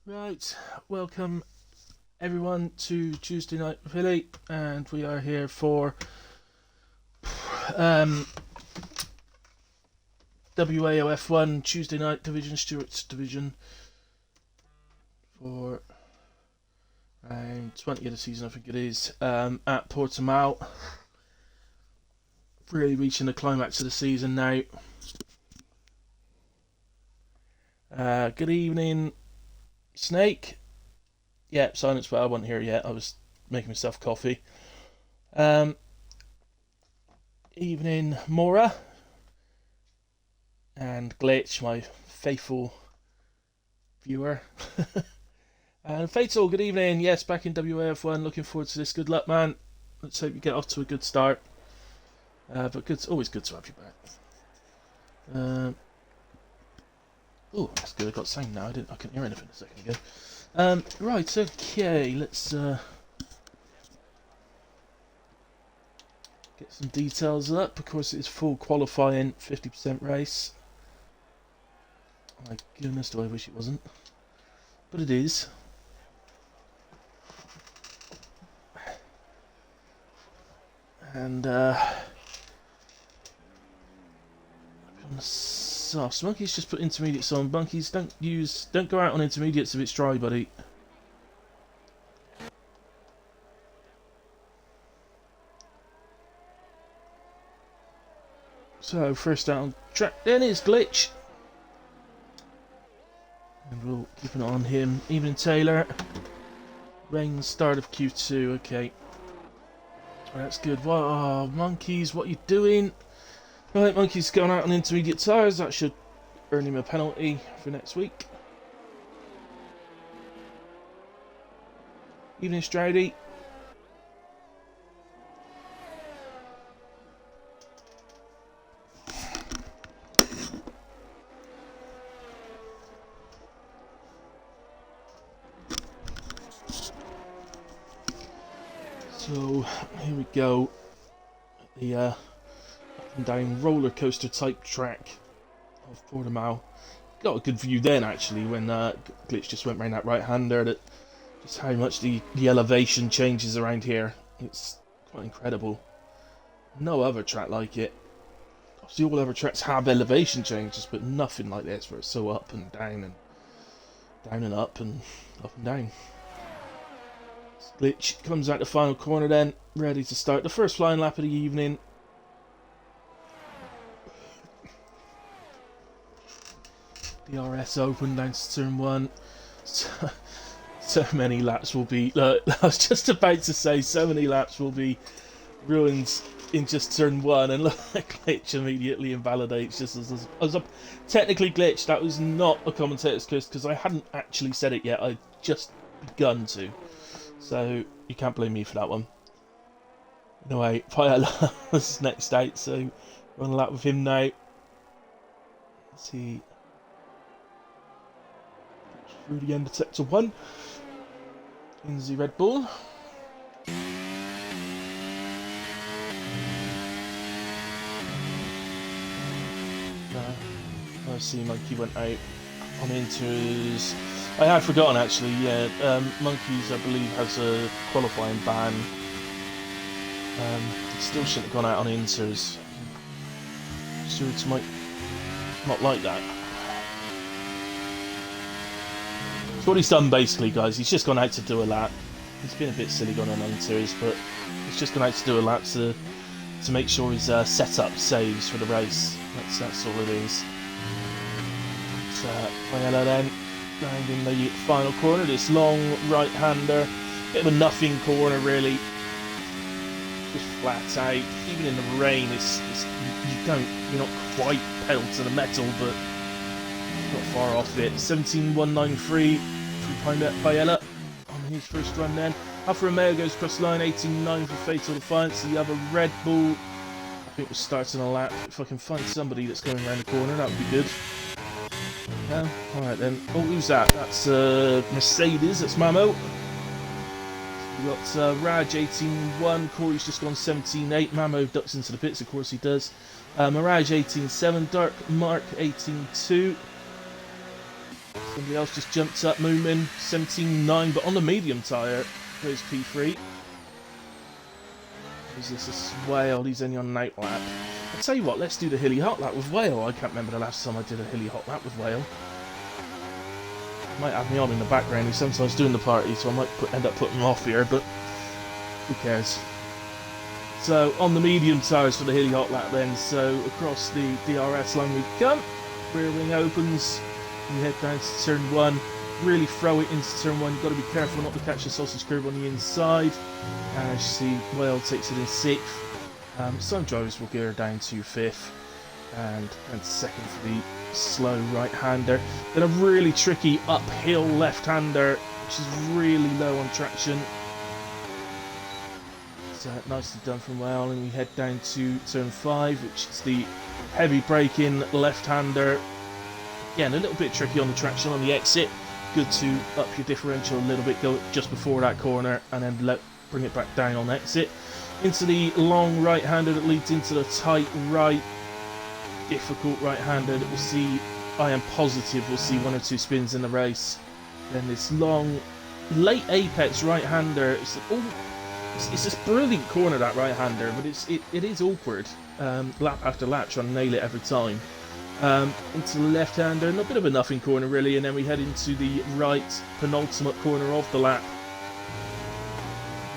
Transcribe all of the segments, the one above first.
Right, welcome everyone to Tuesday Night Philly, and we are here for WAOF1 Tuesday Night Division, Stewart's Division, for round 20 of the season, I think it is, at Portimao. Really reaching the climax of the season now. Good evening, Snake. Yeah, silence, but I wasn't here yet. I was making myself coffee. Evening, Mora. And Glitch, my faithful viewer. And Fatal, good evening. Yes, back in WAF1. Looking forward to this. Good luck, man. Let's hope you get off to a good start. But always good to have you back. Oh, that's good. I got sound now. I couldn't hear anything a second ago. Right, okay, let's get some details up. Of course, it's full qualifying, 50% race. My goodness, do I wish it wasn't. But it is. And, so Monkey's just put intermediates on. Monkeys, don't go out on intermediates if it's dry, buddy. So first out on track then is Glitch, and we'll keep an eye on him. Evening Taylor. Rain start of Q2. Okay, that's good. Wow, Monkeys, what are you doing? Right, Monkey's going out on intermediate tyres. That should earn him a penalty for next week. Evening, Stroudy. So, here we go. The up and down roller coaster type track of Portimao. Got a good view then, actually, when Glitch just went round that right hander. That just how much the elevation changes around here. It's quite incredible. No other track like it. Obviously, all other tracks have elevation changes, but nothing like this, where it's so up and down and up and down. Glitch comes out the final corner then, ready to start the first flying lap of the evening. DRS open down to turn 1. So many laps will be... I was just about to say, so many laps will be ruined in just turn 1, and look, Glitch immediately invalidates just as a technically Glitch. That was not a commentator's curse, because I hadn't actually said it yet. I'd just begun to. So you can't blame me for that one. Anyway, Paella was next out, so we're on a lap with him now. Let's see. Through the end of sector 1. In the Red Bull. I see Monkey went out on inters. I had forgotten actually, yeah. Monkeys, I believe, has a qualifying ban. Still shouldn't have gone out on inters. Stewards might not like that. So what he's done basically, guys, he's just gone out to do a lap. He's been a bit silly going on inters, but he's just gone out to do a lap to make sure his setup saves for the race. That's all it is. Paella then. Round in the final corner, this long right-hander, bit of a nothing corner really, just flat out. Even in the rain, you're not quite pedal to the metal, but not far off it. 17.193 from Paella on his first run then. Alfa Romeo goes across the line, 18.9 for Fatal Defiance. The other Red Bull, I think, was starting a lap. If I can find somebody that's going around the corner, that would be good. Yeah, alright then. Oh, who's that? That's Mercedes, that's Mamo. We've got Raj 18.1, Corey's just gone 17.8. Mamo ducks into the pits, of course he does. Mirage 18.7, Dark Mark 18.2. Somebody else just jumped up, Moomin, 17.9, but on the medium tyre goes P3. Is this a Whale? He's only on an out lap. I'll tell you what, let's do the hilly hot lap with Whale. I can't remember the last time I did a hilly hot lap with Whale. Might have me on in the background. He's sometimes doing the party, so I might end up putting him off here, but who cares? So, on the medium tyres for the hilly hot lap then, so across the DRS line we come. Rear wing opens, you head down to turn 1, really throw it into turn 1, you've got to be careful not to catch the sausage curve on the inside. And as you see, Whale takes it in 6th. Some drivers will gear down to 5th, and 2nd for the slow right-hander. Then a really tricky uphill left-hander, which is really low on traction. So nicely done from Whale, and we head down to turn 5, which is the heavy braking left-hander. Again, a little bit tricky on the traction on the exit. Good to up your differential a little bit, go just before that corner, and then bring it back down on exit. Into the long right-hander that leads into the tight right, difficult right-hander that we'll see, I am positive we'll see 1 or 2 spins in the race. Then this long, late apex right-hander, it's this brilliant corner, that right-hander, but it is awkward, lap after lap, trying to nail it every time. Into the left-hander, and a bit of a nothing corner really, and then we head into the right penultimate corner of the lap.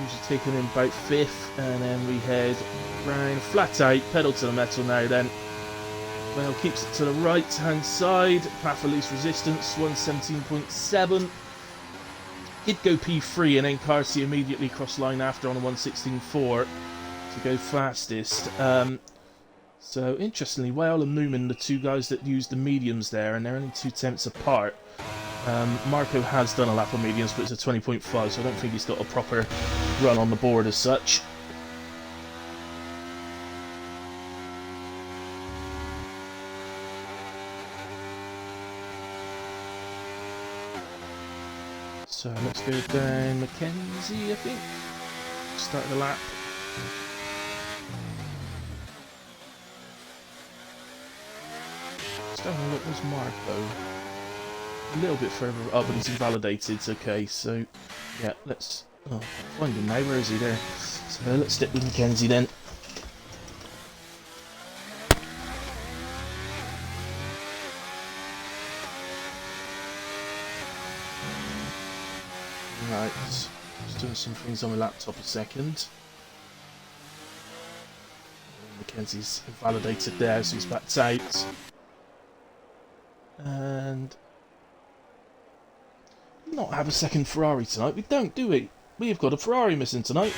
Usually taking in about 5th, and then we head round, flat out, pedal to the metal now then. Whale keeps it to the right-hand side, path of least resistance, 117.7. Did go P3, and then Carsey immediately cross line after on a 116.4 to go fastest. So interestingly, Whale and Newman, the 2 guys that used the mediums there, and they're only 2 tenths apart. Marco has done a lap on mediums, but it's a 20.5, so I don't think he's got a proper run on the board as such. So let's go down Mackenzie, I think. Start the lap. Let's have a look, there's Marco. A little bit further up, but he's invalidated, okay, so yeah, let's find him now, where is he there? So let's stick with Mackenzie then. Right, just doing some things on my laptop a second. Mackenzie's invalidated there, so he's backed out. And not have a second Ferrari tonight. We don't, do we? We've got a Ferrari missing tonight.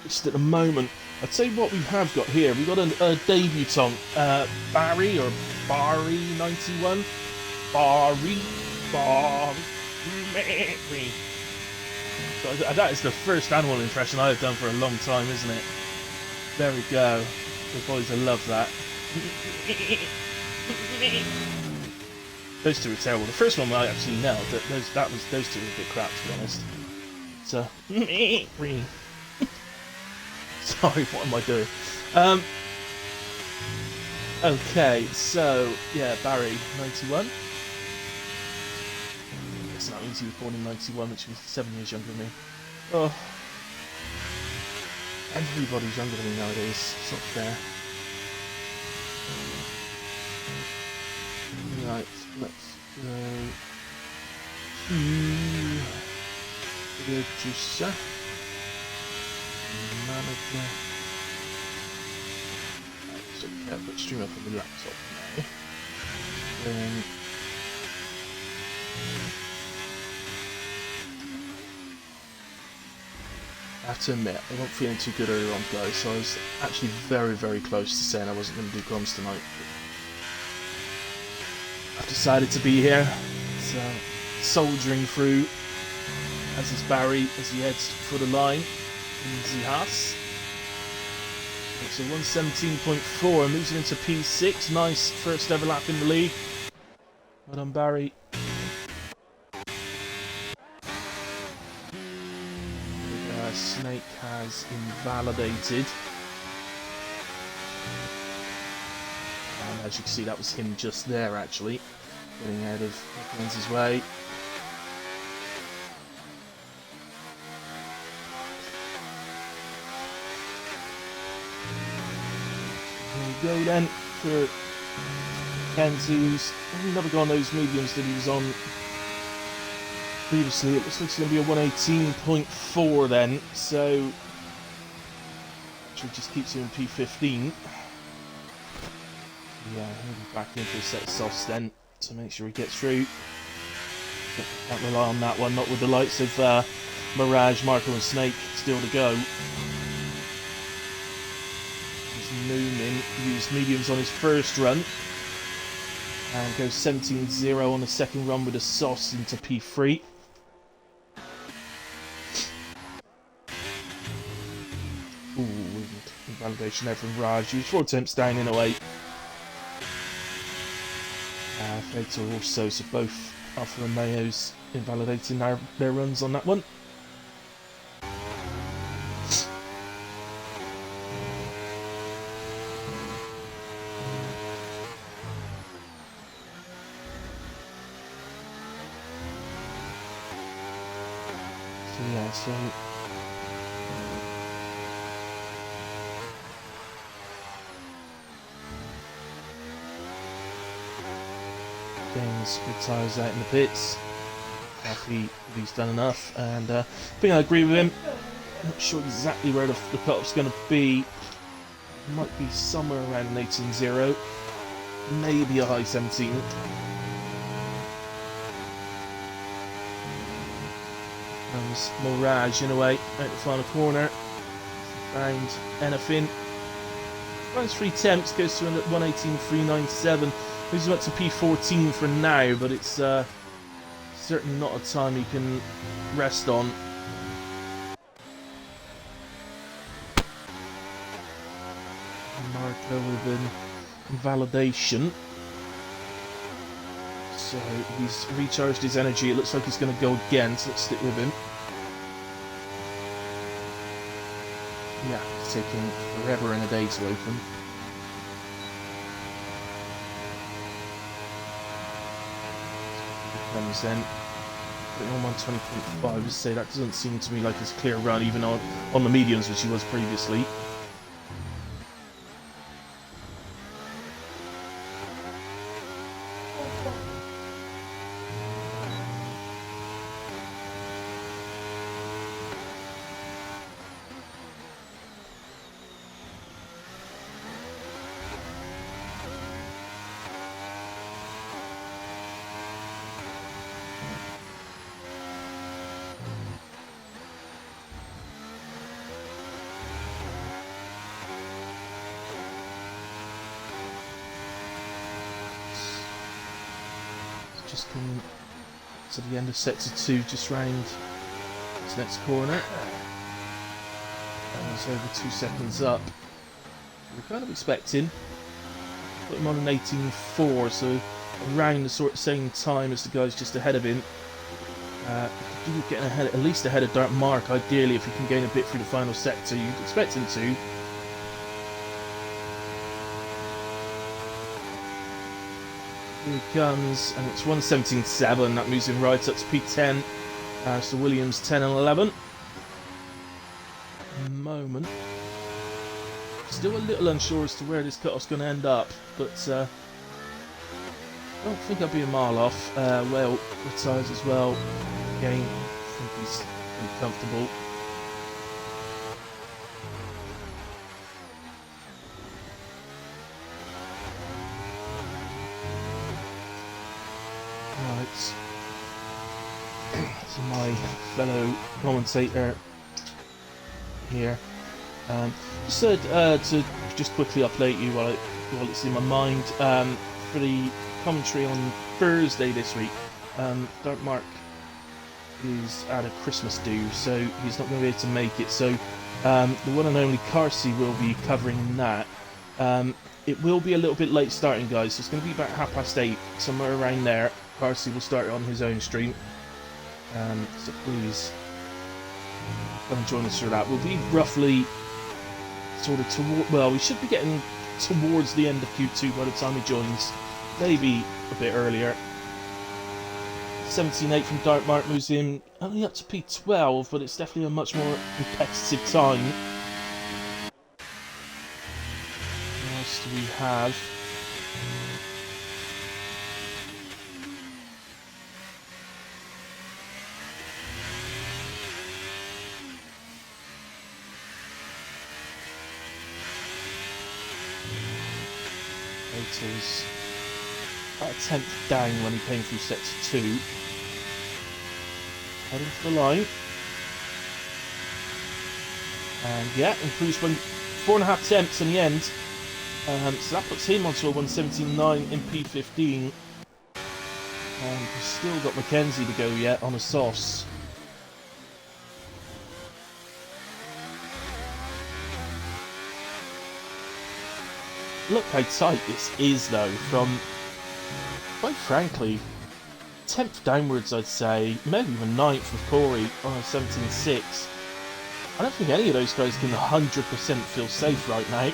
Just at the moment. I'll tell you what we have got here. We've got a debutant, Barry 91. Barry. So that is the first animal impression I've done for a long time, isn't it? There we go. The boys, I love that. Those 2 were terrible. The first one I actually nailed. Those 2 were a bit crap, to be honest. So, sorry, what am I doing? Okay, so yeah, Barry 91. Guess that means he was born in 91, which was 7 years younger than me. Oh, everybody's younger than me nowadays. It's not fair. Right, let's go to producer, manager. Right, so yeah, put stream up on the laptop now. Then I have to admit, I wasn't feeling too good earlier on, guys, so I was actually very, very close to saying I wasn't going to do comms tonight. I've decided to be here, so soldiering through, as is Barry as he heads for the line in the Haas. So 117.4, moves it into P6, nice first ever lap in the league. Well done, Barry. Snake has invalidated. And as you can see, that was him just there, actually. getting out of Nickman's way. Here we go then for Kenzu's another go on those mediums that he was on previously. It looks like it's going to be a 118.4 then, so actually just keeps him in P15. Yeah, he'll be back in for a set of softs then to make sure he gets through. Can't rely on that one, not with the likes of Mirage, Marco and Snake still to go. Noonan used mediums on his first run and goes 17-0 on the second run with a sauce into P3. Ooh, invalidation there from Raj. Used 4 attempts down in 08. Fatal also, so both Alpha and Mayo's invalidating their runs on that one. So James retires out in the pits. Happy he's done enough, and I think I agree with him. Not sure exactly where the cut-off's going to be. It might be somewhere around an 18-0, maybe a high 17. Comes Mirage in a way out the final corner. Found anything. Runs 3 attempts, goes to 118.397. Moves up to P14 for now, but it's certainly not a time you can rest on. Marco with an invalidation. So he's recharged his energy. It looks like he's going to go again, so let's stick with him. Yeah, it's taking forever and a day to open. Comes then. Putting on 120.5, just say that doesn't seem to me like it's a clear run, even on the mediums, which he was previously. Just coming to the end of sector 2, just round this next corner. And it's over 2 seconds up. We're kind of expecting. Put him on an 18.4, so around the sort of same time as the guys just ahead of him. Getting ahead, at least ahead of Dark Mark, ideally, if he can gain a bit through the final sector, you'd expect him to. Here he comes, and it's 117.7. That moves him right up to P10. So Williams 10 and 11. Moment. Still a little unsure as to where this cut-off's going to end up, but I don't think I'll be a mile off. Well, retires as well. Again, I think he's pretty comfortable. Right. So my fellow commentator here. Just said to just quickly update you while it's in my mind for the commentary on Thursday this week. Dark Mark is at a Christmas do, so he's not going to be able to make it. So the one and only Carsey will be covering that. It will be a little bit late starting, guys. So it's going to be about 8:30, somewhere around there. Carsey will start it on his own stream. So please come and join us for that. We'll be roughly sort of toward, well, we should be getting towards the end of Q2 by the time he joins, maybe a bit earlier. 17.8 from Dartmouth moves him only up to P12, but it's definitely a much more competitive time. What else do we have? Veto's about a 10th down when he came through sector 2. Heading for the line. And yeah, improves by 4.5 tenths in the end. So that puts him onto a 117.9 in P15. And we've still got Mackenzie to go yet on a sauce. Look how tight this is though, from, quite frankly, 10th downwards I'd say, maybe even 9th with Corey on a 17.6. I don't think any of those guys can 100% feel safe right now. I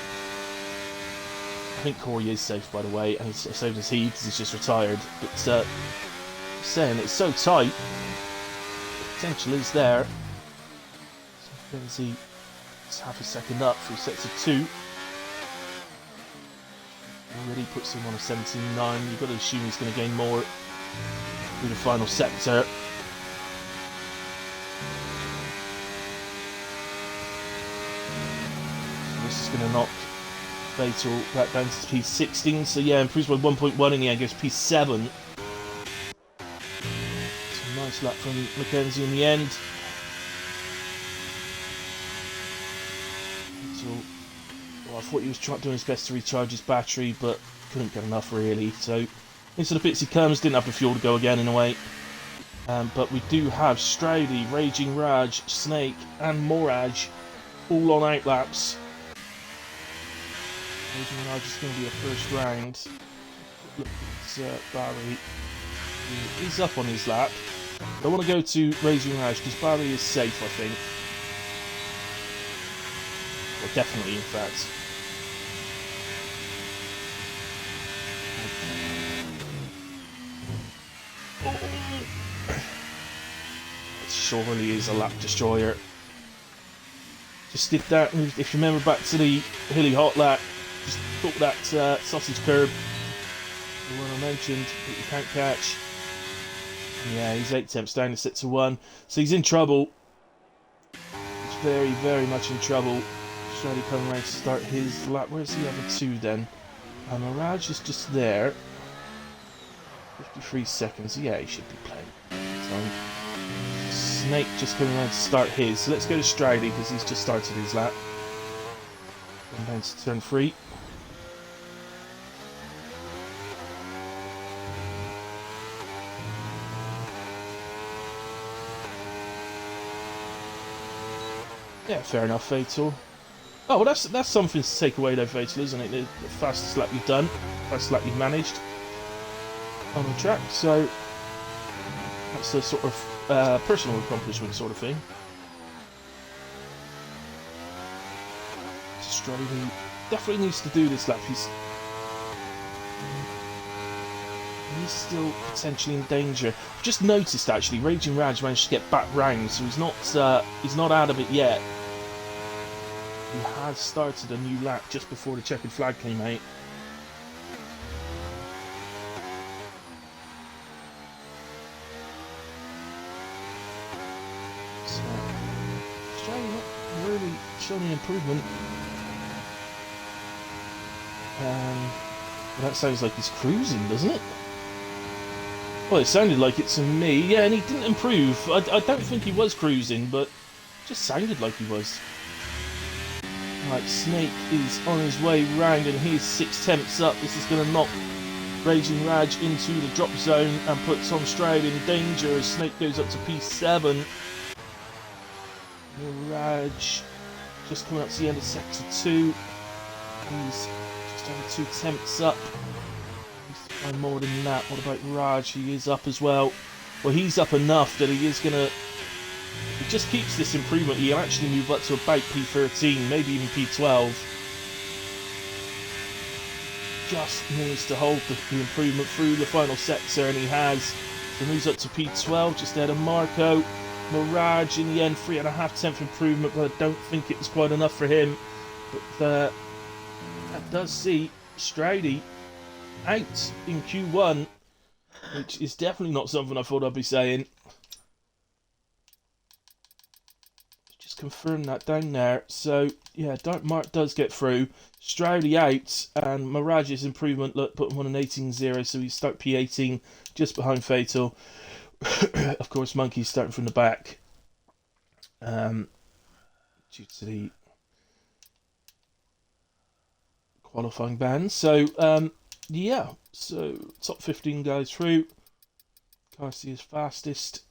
think Corey is safe, by the way, and so does he, because he's just retired. But saying it's so tight, the potential is there. So Mackenzie is half a second up through sector 2. Already puts him on a 17.9. You've got to assume he's going to gain more through the final sector. So this is going to knock Fatal back down to P16. So yeah, improves by 1.1 in the end, goes P7. So nice lap from Mackenzie in the end. Fatal, well, I thought he was doing his best to recharge his battery, but couldn't get enough really. So into the pits he comes, didn't have the fuel to go again in a way. But we do have Stroudy, Raging Raj, Snake and Moraj all on outlaps. Raging Raj is going to be a first round. Look at Barry. He's up on his lap. I want to go to Raging Raj because Barry is safe, I think. Well, definitely, in fact. It surely is a lap destroyer. Just did that, if you remember back to the hilly hot lap, just took that sausage curb, the one I mentioned that you can't catch. And yeah, he's 8 attempts down to sector 1, so he's in trouble. He's very, very much in trouble. Stroudy coming around to start his lap. Where's the other two then? Mirage is just there. 53 seconds. Yeah, he should be playing. So, Snake just coming around to start his. So let's go to Stroudy because he's just started his lap. Going down to turn 3. Yeah, fair enough, Fatal. Oh, well, that's something to take away though, Fatal, isn't it? The fastest lap you've done, fastest lap you've managed on the track, so that's a sort of personal accomplishment sort of thing. Stroudy definitely needs to do this lap. He's still potentially in danger. I've just noticed actually, Raging Raj managed to get back round, so he's not out of it yet. He has started a new lap just before the checkered flag came out. So, Australia not really showing improvement. Well, that sounds like he's cruising, doesn't it? Well, it sounded like it to me. Yeah, and he didn't improve. I don't think he was cruising, but it just sounded like he was. Right, Snake is on his way round and he's 6 attempts up. This is going to knock Raging Raj into the drop zone and puts on Stroudy in danger as Snake goes up to P7. Raj just coming up to the end of sector 2. He's just over 2 attempts up. He's to find more than that. What about Raj? He is up as well. Well, he's up enough that he is going to... If he just keeps this improvement, he'll actually move up to about P13, maybe even P12. Just needs to hold the improvement through the final sector, and he has. So moves up to P12, just ahead of Marco. Mirage in the end, 3.5 improvement, but I don't think it was quite enough for him. But that does see Stroudy out in Q1, which is definitely not something I thought I'd be saying. Just confirm that down there. So yeah, Dark Mark does get through. Stroudy out, and Mirage's improvement put him on an 18-0, so he's start P18 just behind Fatal. Of course, Monkey's starting from the back due to the qualifying ban. So yeah, so top 15 guys through. Carsey is fastest,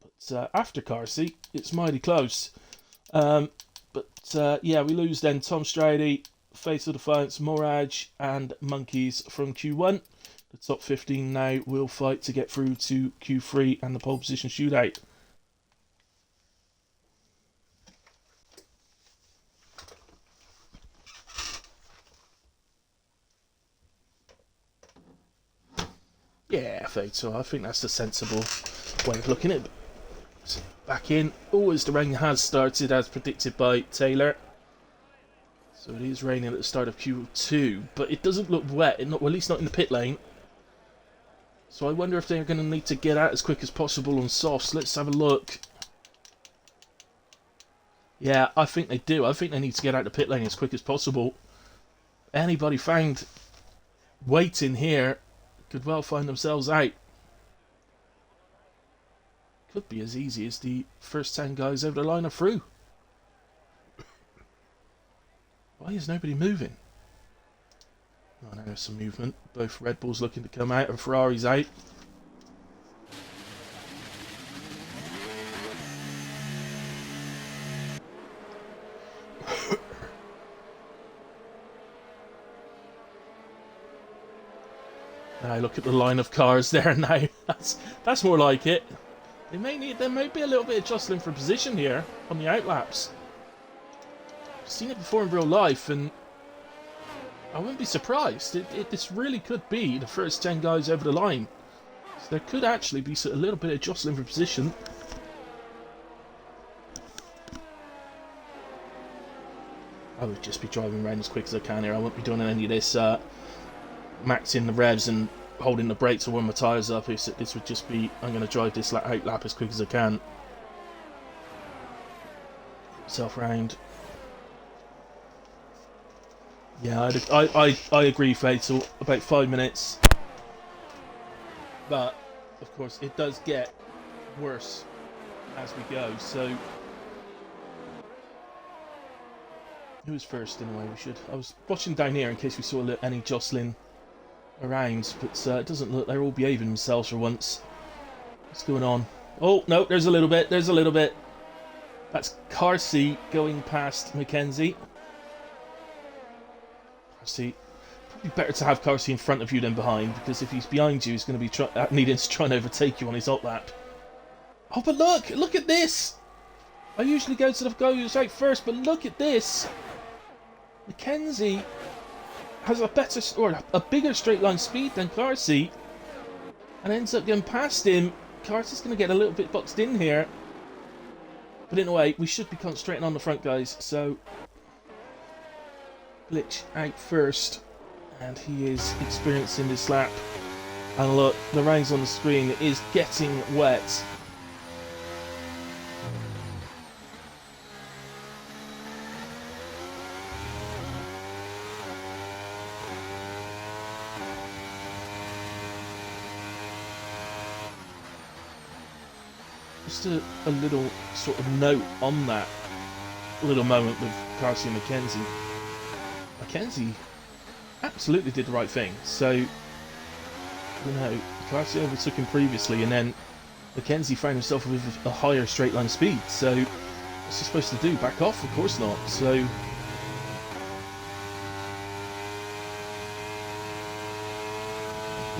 but after Carsey, it's mighty close. But yeah, we lose then Tom Stroudy, Fatal Defiance, Mirage, and Monkeys from Q1. The top 15 now will fight to get through to Q3 and the pole position shootout. Yeah, Fatal. I think that's the sensible way of looking at it. So back in. Oh, as the rain has started, as predicted by Taylor. So it is raining at the start of Q2, but it doesn't look wet, well, at least not in the pit lane. So I wonder if they're going to need to get out as quick as possible on softs. Let's have a look. Yeah, I think they do. I think they need to get out the pit lane as quick as possible. Anybody found waiting here could well find themselves out. Could be as easy as the first 10 guys over the line are through. Why is nobody moving? Oh, now there's some movement. Both Red Bulls looking to come out and Ferrari's out. Now look at the line of cars there now. That's more like it. There may be a little bit of jostling for position here on the outlaps. I've seen it before in real life, and I wouldn't be surprised. This really could be the first 10 guys over the line. So there could actually be a little bit of jostling for position. I would just be driving around as quick as I can here. I won't be doing any of this maxing the revs and holding the brakes or warm my tyres up. This would just be, I'm going to drive this out lap as quick as I can. Self round. Yeah, I agree, Fatal. About 5 minutes. But, of course, it does get worse as we go, so... Who was first, in a way? I was watching down here in case we saw any jostling around, but it doesn't look... They're all behaving themselves for once. What's going on? Oh, no, there's a little bit. That's Carsey going past Mackenzie. Carsey, probably better to have Carsey in front of you than behind, because if he's behind you, he's going to be needing to try and overtake you on his hot lap. Oh, but look at this! I usually go to the guy who's out first, but look at this! Mackenzie has a bigger straight line speed than Carsey, and ends up getting past him. Carsey's going to get a little bit boxed in here. But in a way, we should be concentrating on the front guys, so... Glitch out first, and he is experiencing this lap. And look, the rain's on the screen, it is getting wet. Just a little sort of note on that little moment with Carsey and Mackenzie. Mackenzie absolutely did the right thing. So, you know, Carsey overtook him previously, and then Mackenzie found himself with a higher straight line speed. So, what's he supposed to do? Back off? Of course not. So,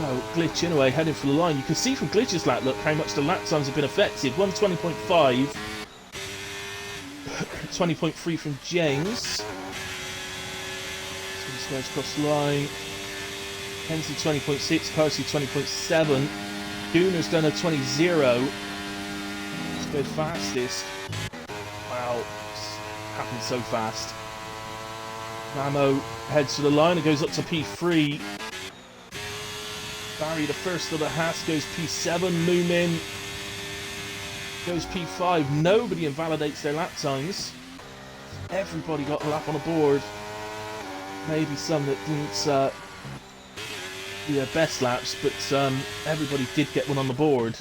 no, Glitch in a way heading for the line. You can see from Glitch's lap, look how much the lap times have been affected. 120.5, 20.3 from James. So this goes across the line. Hensley 20.6, Carsey 20.7. Gunner's done a 20.0. Let's go fastest. Wow, it's happened so fast. Ramo heads to the line and goes up to P3. Barry, the first of the Haas, goes P7. Moomin goes P5. Nobody invalidates their lap times. Everybody got a lap on the board. Maybe some that didn't do their best laps, but everybody did get one on the board.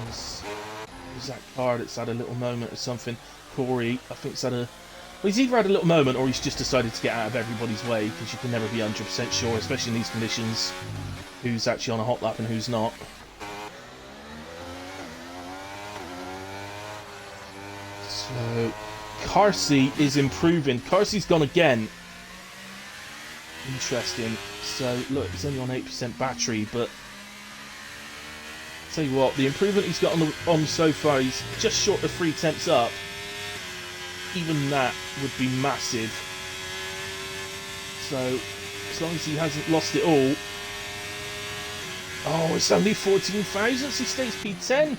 There's that car that's had a little moment or something. Corey, I think, has had a... Well, he's either had a little moment or he's just decided to get out of everybody's way, because you can never be 100% sure, especially in these conditions, who's actually on a hot lap and who's not. So, Carsey is improving. Carsey's gone again. Interesting. So, look, he's only on 8% battery, but I'll tell you what, the improvement he's got on so far, he's just short of 3/10 up. Even that would be massive. So, as long as he hasn't lost it all. Oh, it's only 14 thousandths. He stays P10.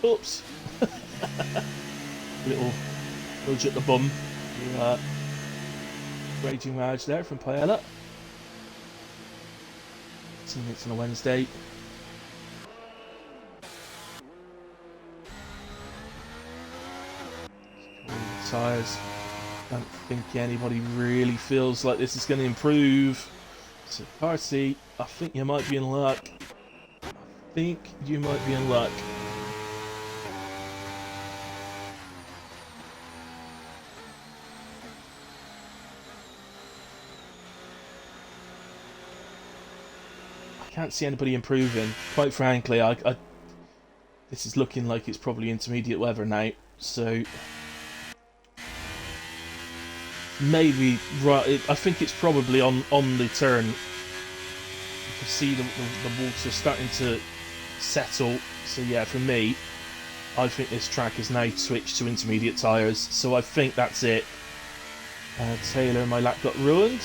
Oops. Little nudge at the bum. Raging Raj there from Paella. Teammates on a Wednesday. Tyres. Don't think anybody really feels like this is going to improve. So, Carsey, I think you might be in luck. I think you might be in luck. I can't see anybody improving. Quite frankly, this is looking like it's probably intermediate weather now. So maybe right. I think it's probably on the turn. You can see the water starting to settle. So yeah, for me, I think this track is now switched to intermediate tyres. So I think that's it. Taylor, my lap got ruined.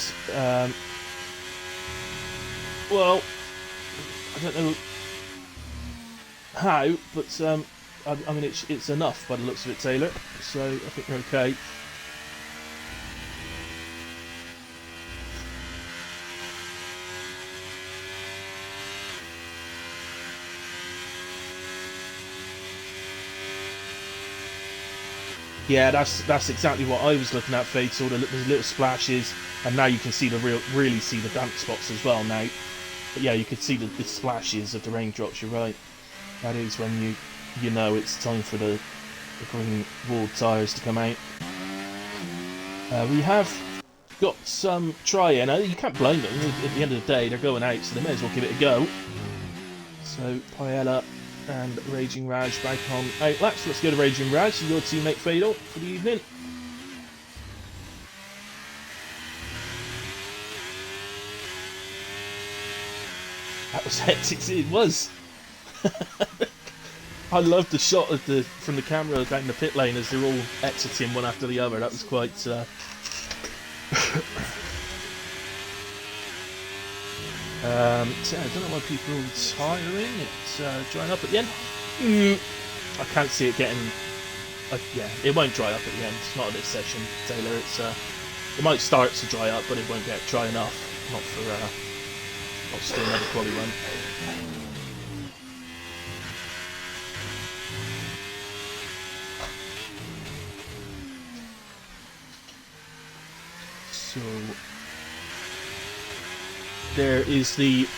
Well, I don't know how, but I mean it's enough by the looks of it, Taylor. So I think we're okay. Yeah, that's exactly what I was looking at, Fatal. There's little splashes, and now you can see really see the damp spots as well now. But yeah, you could see the splashes of the raindrops. You're right. That is when you know it's time for the green walled tyres to come out. We have got some try-in. You can't blame them. At the end of the day, they're going out, so they may as well give it a go. So Paella and Raging Raj back on 8 laps. Let's go to Raging Raj, your teammate Fatal, for the evening. That was hectic. It was. I loved the shot of from the camera down the pit lane as they're all exiting one after the other. That was quite. So I don't know why people are retiring. It's drying up at the end. I can't see it getting. Yeah, it won't dry up at the end. It's not at this session, Taylor. It might start to dry up, but it won't get dry enough. Not for still another quali run. So there is the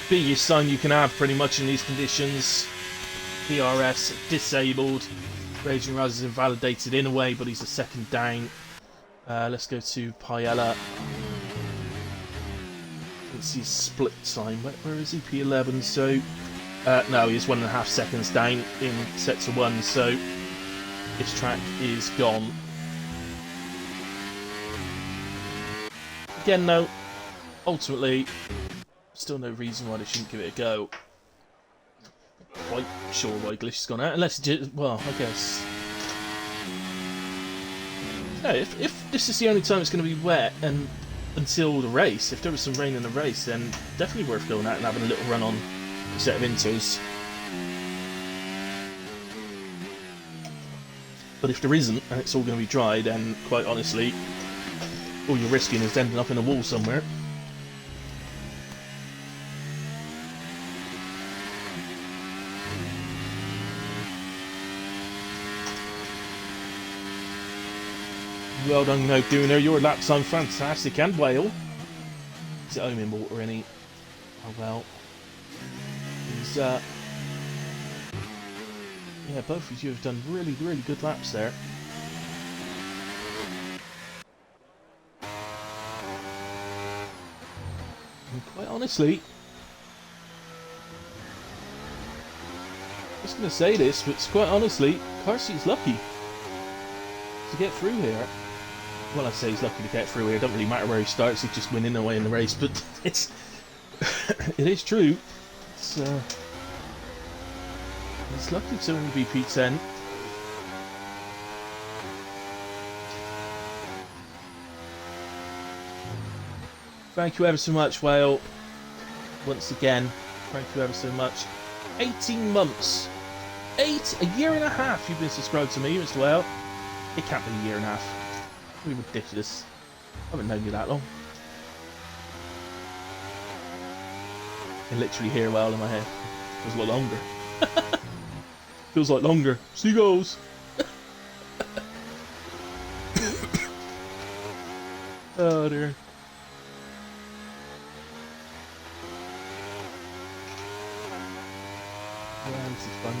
biggest sign you can have pretty much in these conditions. PRS disabled. Raging Raz is invalidated in a way, but he's a second down. Let's go to Paella. Let's see split time. Where is he? P11. So no, he's 1.5 seconds down in sector 1. So this track is gone. Again, no. Ultimately, still no reason why they shouldn't give it a go. Quite sure why Glitch has gone out, unless well, I guess. Yeah, if this is the only time it's going to be wet and until the race. If there was some rain in the race, then definitely worth going out and having a little run on a set of inters. But if there isn't, and it's all going to be dry, then quite honestly, all you're risking is ending up in a wall somewhere. Well done, you know, Gooner. Your lap time fantastic, and Whale. Is it home in water any? Oh well. He's yeah, both of you have done really, really good laps there. And quite honestly, I was going to say this, but quite honestly, Carsey's lucky to get through here. Well, I say he's lucky to get through here. It doesn't really matter where he starts; he's just winning away in the race. But it's it is true. It's lucky to only be P10. Thank you ever so much, Whale. Once again, thank you ever so much. 18 months, a year and a half. You've been subscribed to me, Mr. Whale. It can't be a year and a half. It'd be ridiculous. I haven't known you that long. I can literally hear Whale in my head. Feels a lot longer. Feels like longer. Seagulls. Oh dear. Yeah, this is fun.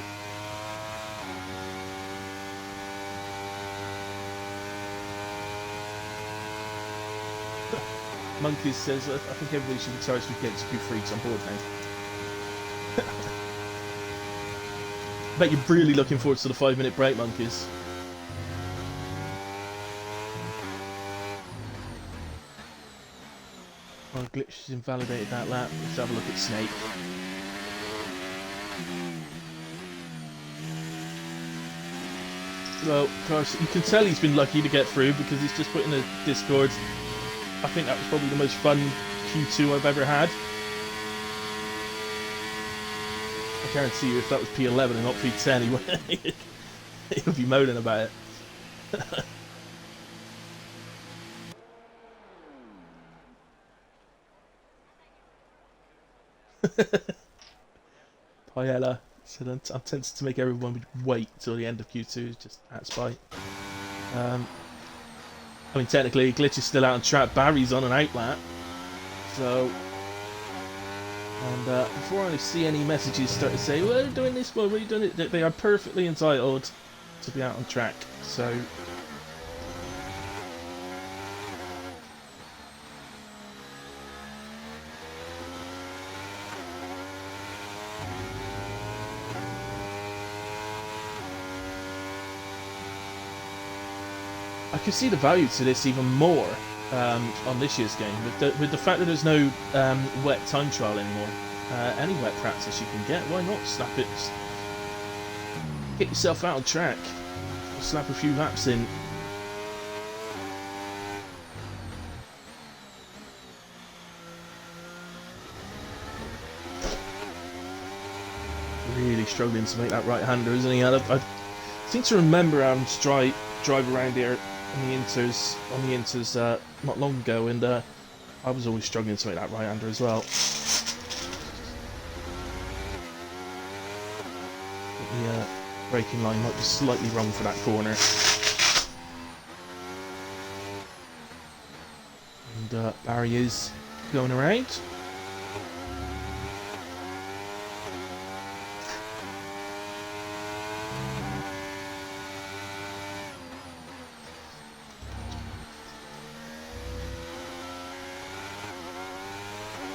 Monkeys says, I think everybody should be excited to get to Q3 because I'm bored now. Bet you're really looking forward to the 5-minute break, Monkeys. Oh, Glitch has invalidated that lap. Let's have a look at Snake. Well, of course, you can tell he's been lucky to get through because he's just put in the Discord. I think that was probably the most fun Q2 I've ever had. I guarantee you if that was P11 and not P10, he would be moaning about it. Paella said, I'm tempted to make everyone wait till the end of Q2, just at spite. I mean, technically, Glitch is still out on track. Barry's on an outlap. So, and before I see any messages start to say, well, they're doing this, well, we're doing it, they are perfectly entitled to be out on track. So, I can see the value to this even more on this year's game with the fact that there's no wet time trial anymore. Any wet practice you can get, why not slap it? Just get yourself out on track. Slap a few laps in. Really struggling to make that right-hander, isn't he? I seem to remember drive around here on the inters not long ago, and I was always struggling to make that right-hander as well. The braking line might be slightly wrong for that corner. And Barry is going around.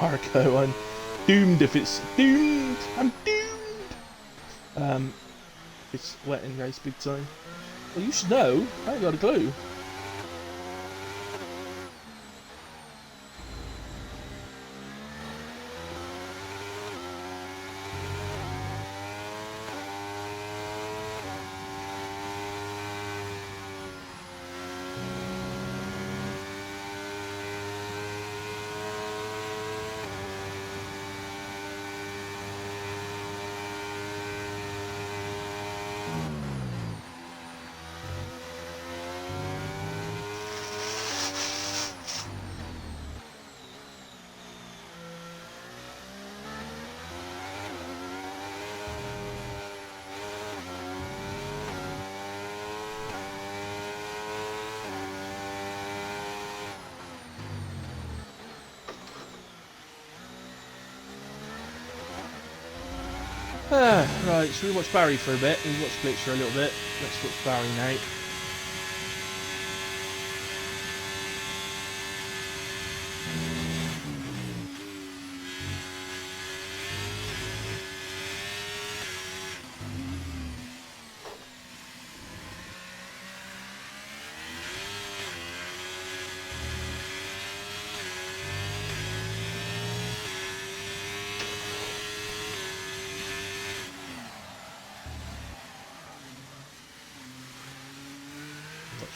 Arco, I'm doomed if it's doomed. I'm doomed. It's wet in race big time. Well, you should know. I ain't got a clue. Right, should we watch Barry for a bit? We'll watch Glitch for a little bit. Let's watch Barry now.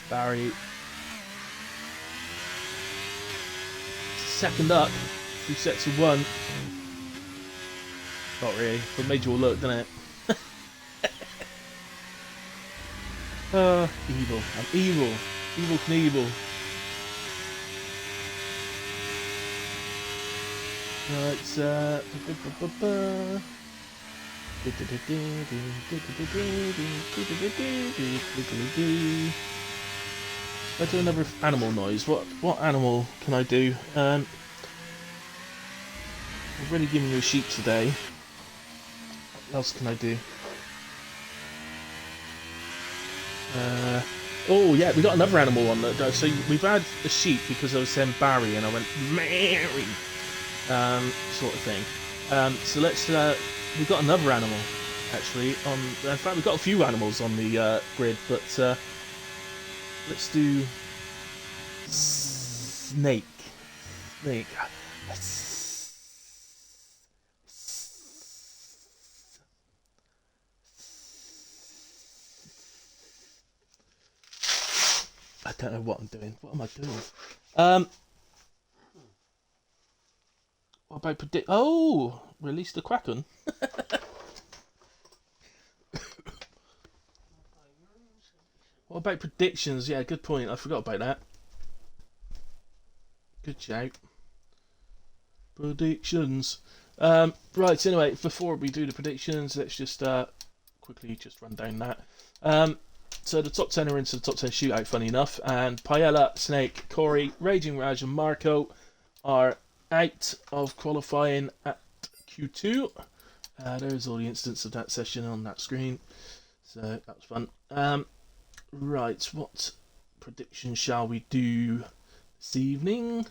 Barry. Second up, 2 sets of 1. Not really, but made you all look, didn't it? Evil. I'm evil. Evil Knievel. Right, let's do another animal noise. What animal can I do? I've already given you a sheep today. What else can I do? Oh yeah, we got another animal on that. So we've had a sheep because I was saying Barry and I went Mary, sort of thing. So let's. We've got another animal actually on. In fact, we've got a few animals on the grid, but. Let's do snake. Snake. I don't know what I'm doing. What am I doing? What about predict? Oh, release the Kraken. What about predictions? Yeah, good point. I forgot about that. Good shout. Predictions. Right, anyway, before we do the predictions, let's just quickly just run down that. So the top 10 are into the top 10 shootout, funny enough, and Paella, Snake, Corey, Raging Raj and Marco are out of qualifying at Q2. There's all the instance of that session on that screen, so that was fun. Right, what prediction shall we do this evening?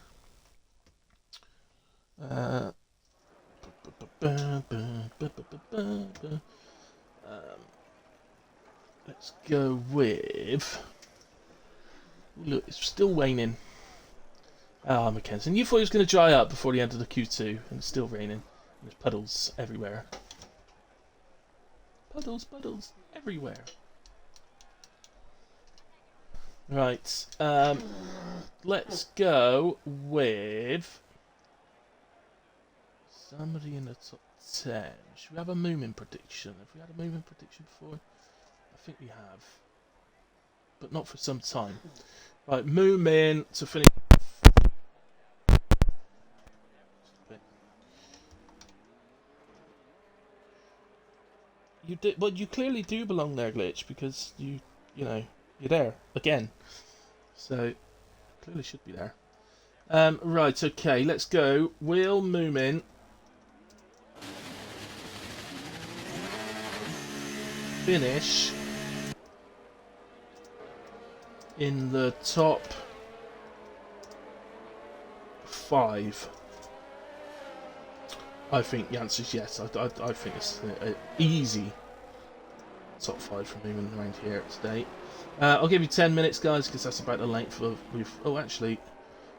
Let's go with... Look, it's still waning. Ah, Mackenzie, you thought it was going to dry up before the end of the Q2, and it's still raining. There's puddles everywhere. Puddles everywhere. Right, let's go with somebody in the top 10. Should we have a Moomin prediction? Have we had a Moomin prediction before? I think we have, but not for some time. Right, Moomin to finish. You did, well. You clearly do belong there, Glitch, because you know, you're there again. So clearly should be there. Right, okay, let's go. Will Moomin finish in the top 5? I think the answer is yes. I think it's an easy top 5 for Moomin around here today. I'll give you 10 minutes, guys, because that's about the length of... Oh, actually...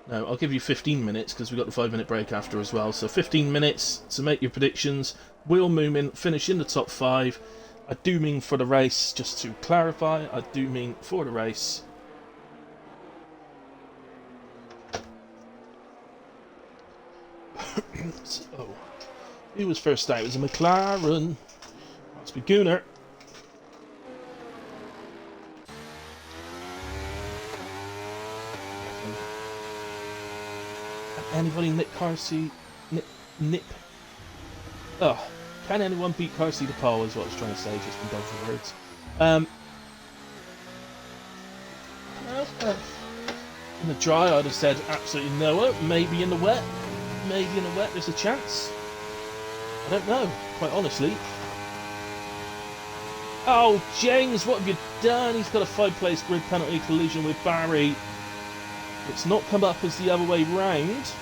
No, I'll give you 15 minutes, because we've got the 5-minute break after as well. So 15 minutes to make your predictions. Will Moomin finish in the top 5? I do mean for the race, just to clarify. I do mean for the race. So, who was first out? It was a McLaren. Must be Gunnar. Anybody nip Carsey? Nip. Oh, can anyone beat Carsey the pole? Is what I was trying to say, just in both words. In the dry, I'd have said absolutely no. Maybe in the wet. Maybe in the wet, there's a chance. I don't know, quite honestly. Oh, James, what have you done? He's got a 5-place grid penalty collision with Barry. It's not come up as the other way round.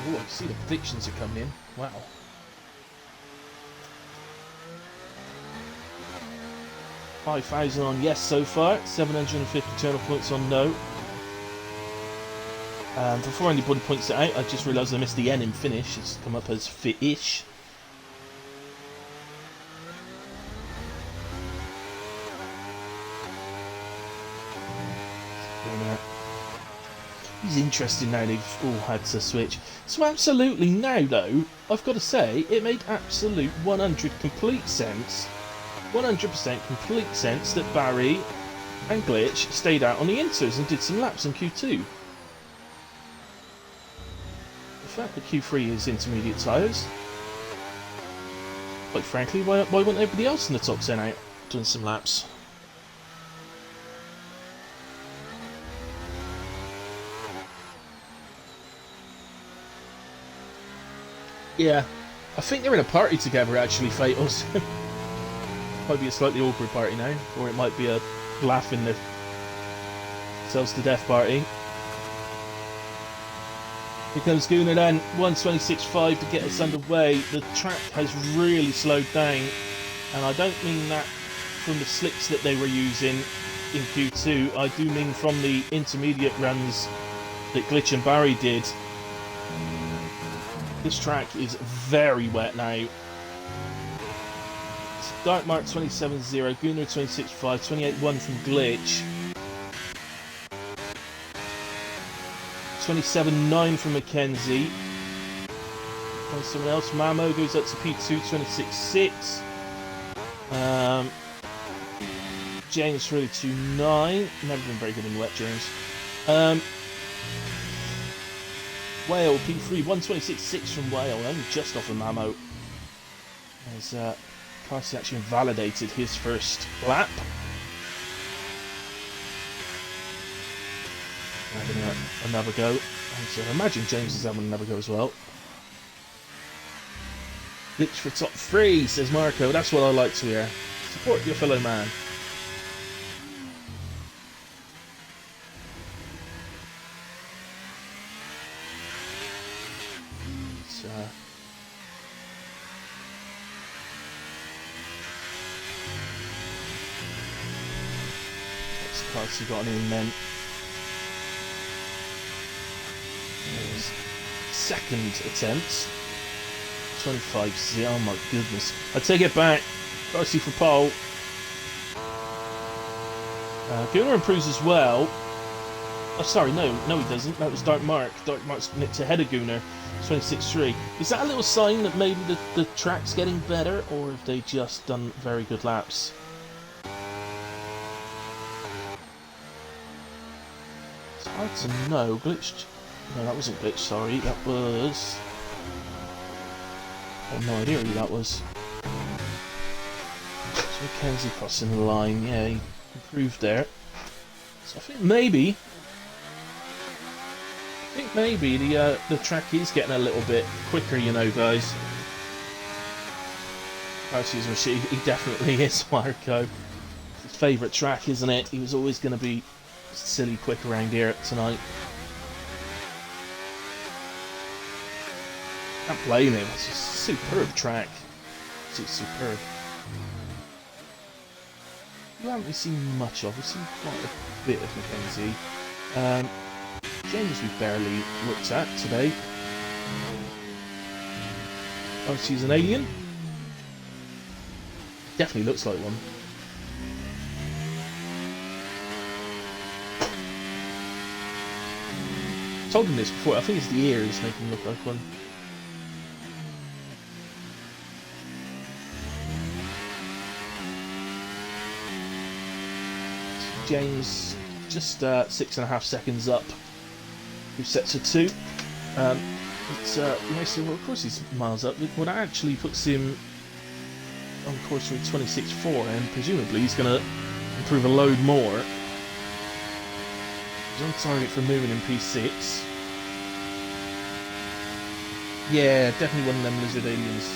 Oh, I see the predictions are coming in. Wow. $5,000 on yes so far. 750 total points on no. And before anybody points it out, I just realised I missed the N in finish. It's come up as fit-ish. He's interesting now they've all had to switch. So absolutely now though, I've got to say, it made absolute 100% complete sense that Barry and Glitch stayed out on the inters and did some laps in Q2. The fact that Q3 is intermediate tyres, quite frankly, why wasn't everybody else in the top 10 out doing some laps? Yeah, I think they're in a party together actually, Fatals. Might be a slightly awkward party now, or it might be a laughing themselves to death party. Here comes Gunnar then, 1:26.5 to get us underway. The track has really slowed down, and I don't mean that from the slicks that they were using in Q2, I do mean from the intermediate runs that Glitch and Barry did. This track is very wet now. Dark Mark 27.0, Gunnar 26.5, 28.1 from Glitch. 27.9 from Mackenzie. And someone else, Mamo goes up to P2, 26.6. James really 2.9. Never been very good in the wet, James. Whale P3, 126.6 from Whale, only just off of Mamo. As Carson actually invalidated his first lap. Having another go. And so I imagine James is having another go as well. Glitch for top 3, says Marco. That's what I like to hear. Support your fellow man. He got an in then. His second attempt. 25. Oh my goodness. I take it back. Darcy for pole. Gunnar improves as well. Oh, sorry, no he doesn't. That was Dark Mark. Dark Mark's nipped ahead of Gunnar. 26.3. Is that a little sign that maybe the track's getting better, or have they just done very good laps? Hard to know. Glitched. No, that wasn't Glitch, sorry. That was... I have no idea who that was. So Mackenzie crossing the line. Yeah, he improved there. So I think maybe the track is getting a little bit quicker, you know, guys. He definitely is Marco. His favourite track, isn't it? He was always going to be silly quick around here tonight. Can't blame him. It's a superb track. It's superb. You haven't really seen much of. We've seen quite a bit of Mackenzie. James we barely looked at today. Oh, she's an alien. Definitely looks like one. I told him this before, I think it's the ears making him look like one. James just 6.5 seconds up. We've set to 2. It's you may say, well, of course he's miles up. Well, that actually puts him on course for 26.4, and presumably he's going to improve a load more. He's on target for moving in P6. Yeah, definitely one of them lizard aliens.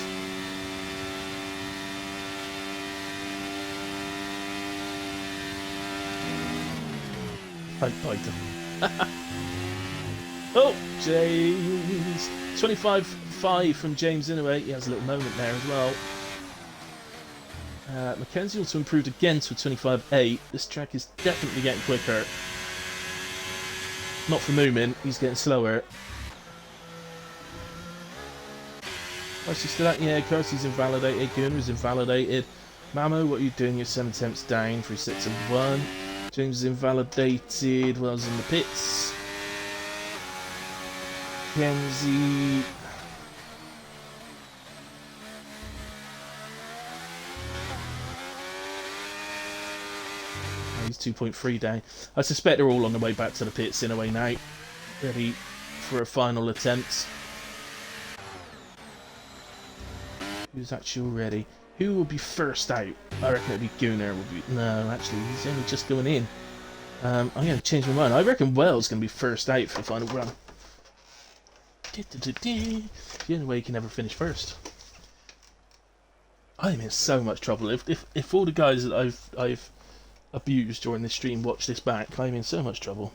Pipe Python. Oh, James. 25-5 from James Inouye. He has a little moment there as well. Mackenzie also improved again to a 25-8. This track is definitely getting quicker. Not for Moomin, he's getting slower. Carsey's still out? Yeah, Carsey's invalidated. Gunner's invalidated. Mamo, what are you doing? You're 7 attempts down. 3 sets of 1. James is invalidated. Wells in the pits. Kenzie. Oh, he's 2.3 down. I suspect they're all on the way back to the pits in a way now. Ready for a final attempt. Who's actually ready? Who will be first out? I reckon it'll be Gunner. No, actually, he's only just going in. I'm going to change my mind. I reckon Wells going to be first out for the final run. The only way he can ever finish first. I'm in so much trouble. If all the guys that I've abused during this stream watch this back, I'm in so much trouble.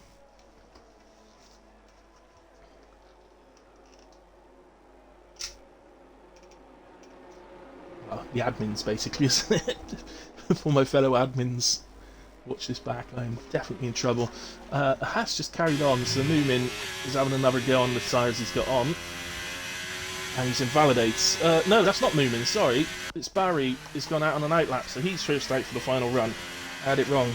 The admins, basically, isn't it? For my fellow admins watch this back, I'm definitely in trouble. Haas just carried on, so Moomin is having another go on the tires he's got on. And he's invalidates. No, that's not Moomin, sorry. It's Barry who's gone out on an outlap, so he's first out for the final run. I had it wrong.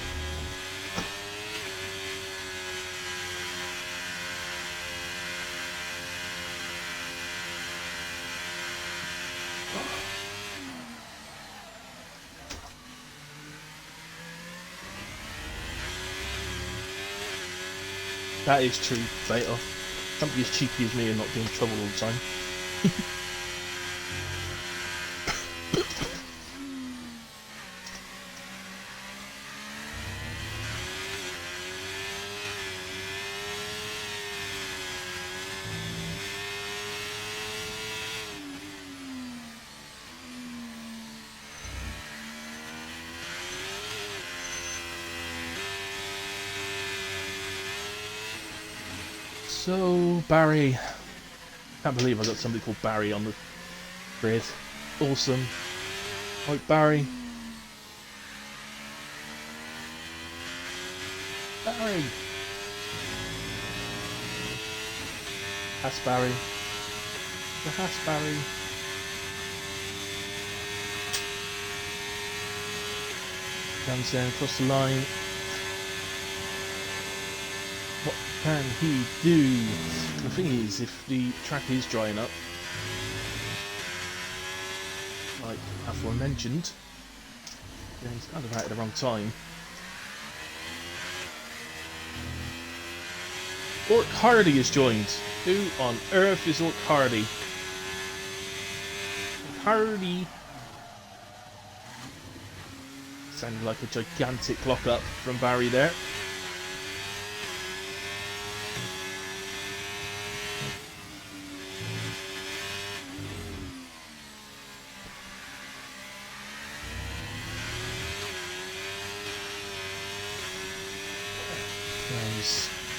That is true, Fatal. Don't be as cheeky as me and not be in trouble all the time. So, Barry. Can't believe I got somebody called Barry on the grid. Awesome. Right, Barry. Barry! That's Barry. That's Barry. Comes down across the line. What can he do? The thing is, if the track is drying up, like aforementioned, then he's kind of out at the wrong time. Orc Hardy has joined. Who on earth is Orc Hardy? Hardy sounded like a gigantic clock up from Barry there.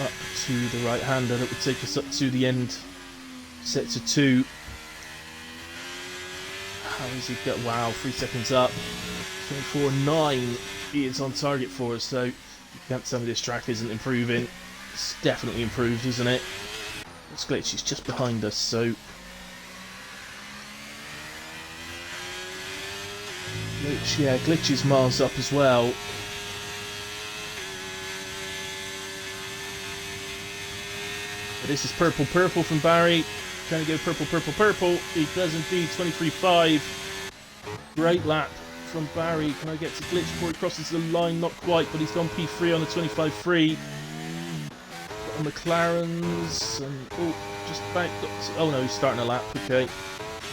Up to the right hander that would take us up to the end. Set to 2. How is he got? Wow, 3 seconds up. 24.9 he is on target for us, so you can't tell me this track isn't improving. It's definitely improved, isn't it? This glitch is just behind us, so glitch, yeah, glitch is miles up as well. But this is purple from Barry. Trying to go purple. He does indeed. 23.5. Great lap from Barry. Can I get to glitch before he crosses the line? Not quite, but he's gone P3 on the 25.3. Got a McLaren's. And, oh, just about got to, oh no, he's starting a lap. Okay.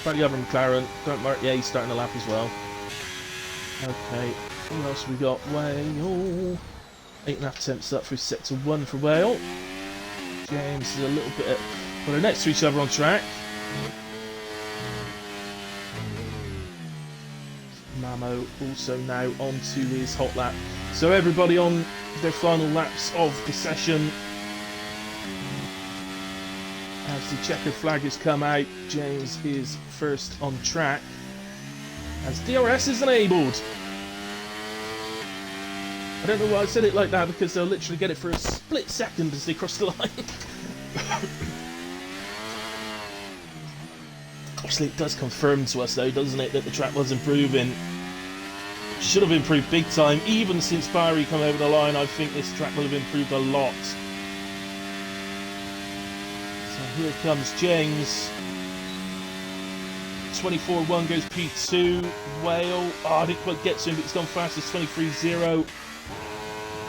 About the other McLaren. Don't mark. Yeah, he's starting a lap as well. Okay. Who else we got? Whale. 8.5 attempts up through set to 1 for Whale. James is a little bit. Well, they're next to each other on track. Mamo also now onto his hot lap. So everybody on their final laps of the session. As the checkered flag has come out, James is first on track as DRS is enabled. I don't know why I said it like that, because they'll literally get it for a split second as they cross the line. Actually, it does confirm to us though, doesn't it, that the track was improving. Should have improved big time. Even since Barry come over the line, I think this track will have improved a lot. So here comes James. 24.1 goes P2. Whale. Oh, I didn't quite get to him, but it's gone fast as 23.0.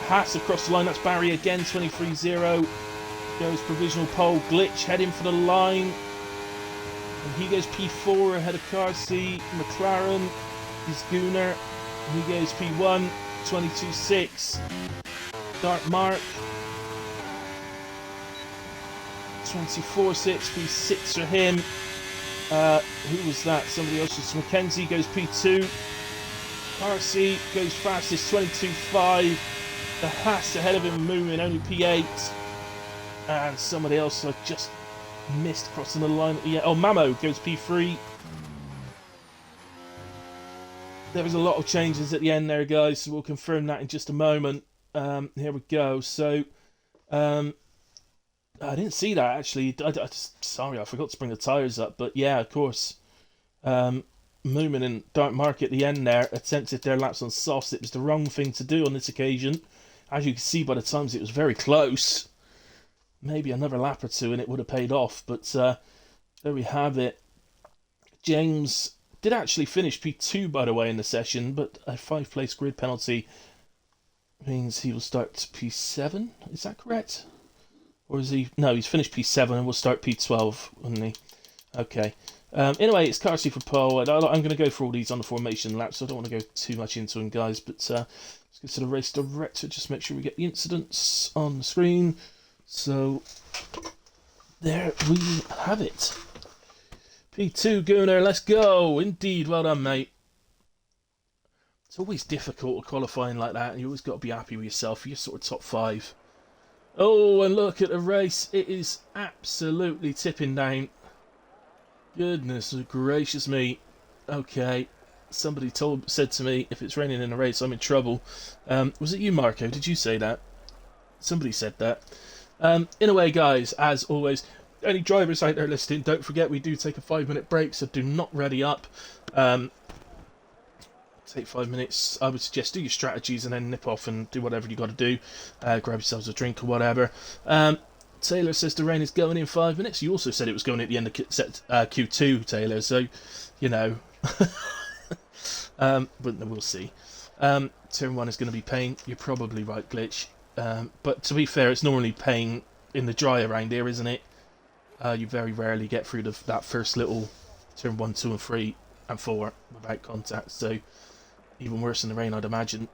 Haas across the line, that's Barry again, 23.0. Goes provisional pole. Glitch heading for the line. And he goes P4 ahead of Carsey. McLaren is Gunnar. And he goes P1, 22.6. Dark Mark. 24.6, P6 for him. Who was that? Somebody else. Just Mackenzie goes P2. Carsey goes fastest, 22.5. The Haas ahead of him, moving only P8. And somebody else I just missed crossing the line. Yeah, oh, Mamo goes P3. There was a lot of changes at the end there, guys, so we'll confirm that in just a moment. Here we go. So, I didn't see that, actually. Sorry, I forgot to bring the tyres up. But yeah, of course. Moomin and Dark Mark at the end there attempted their laps on softs. It was the wrong thing to do on this occasion. As you can see by the times, it was very close. Maybe another lap or two and it would have paid off. But there we have it. James did actually finish P2, by the way, in the session. But a 5-place grid penalty means he will start P7. Is that correct? Or is he... No, he's finished P7 and will start P12, wouldn't he? Okay. Anyway, it's Carsey for pole. I'm going to go for all these on the formation laps, so I don't want to go too much into them, guys. But let's go to the race director. Just make sure we get the incidents on the screen. So, there we have it. P2 Gunnar, let's go. Indeed, well done, mate. It's always difficult qualifying like that, and you always got to be happy with yourself. You're sort of top 5. Oh, and look at the race. It is absolutely tipping down. Goodness gracious me. Okay. Somebody said to me, if it's raining in a race, I'm in trouble. Was it you, Marco? Did you say that? Somebody said that. In a way, guys, as always, any drivers out there listening, don't forget we do take a 5-minute break, so do not ready up. Take 5 minutes. I would suggest do your strategies and then nip off and do whatever you got to do. Grab yourselves a drink or whatever. Taylor says the rain is going in 5 minutes. You also said it was going at the end of Q2, Taylor. So, you know. But we'll see. Turn 1 is going to be pain. You're probably right, Glitch. But to be fair, it's normally pain in the dry around here, isn't it? You very rarely get through that first little turn 1, 2 and 3 and 4 without contact. So, even worse in the rain, I'd imagine.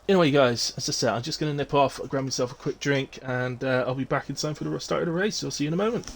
Anyway, guys, as I said, I'm just going to nip off, grab myself a quick drink, and I'll be back in time for the start of the race. So I'll see you in a moment.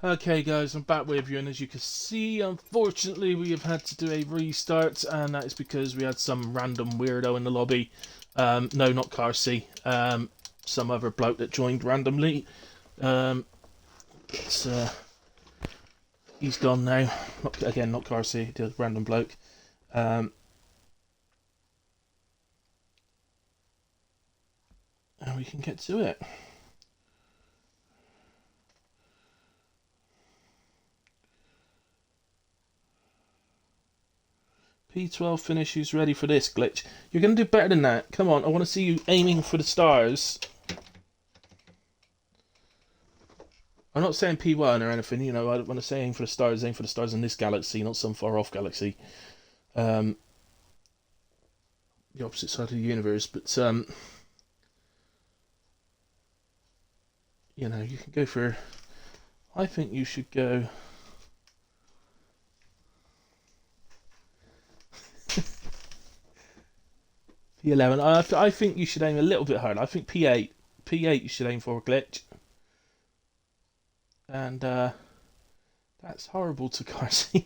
Okay guys, I'm back with you, and as you can see, unfortunately we have had to do a restart, and that is because we had some random weirdo in the lobby. No, not Carsey. Some other bloke that joined randomly. But, he's gone now. Not Carsey, the random bloke. And we can get to it. P12 finish, who's ready for this glitch? You're going to do better than that. Come on, I want to see you aiming for the stars. I'm not saying P1 or anything, you know, I want to say aim for the stars in this galaxy, not some far off galaxy. The opposite side of the universe, but, you know, you can go for... I think you should go... P11. I think you should aim a little bit harder. I think P8. P8 you should aim for a glitch. And that's horrible to Carsey.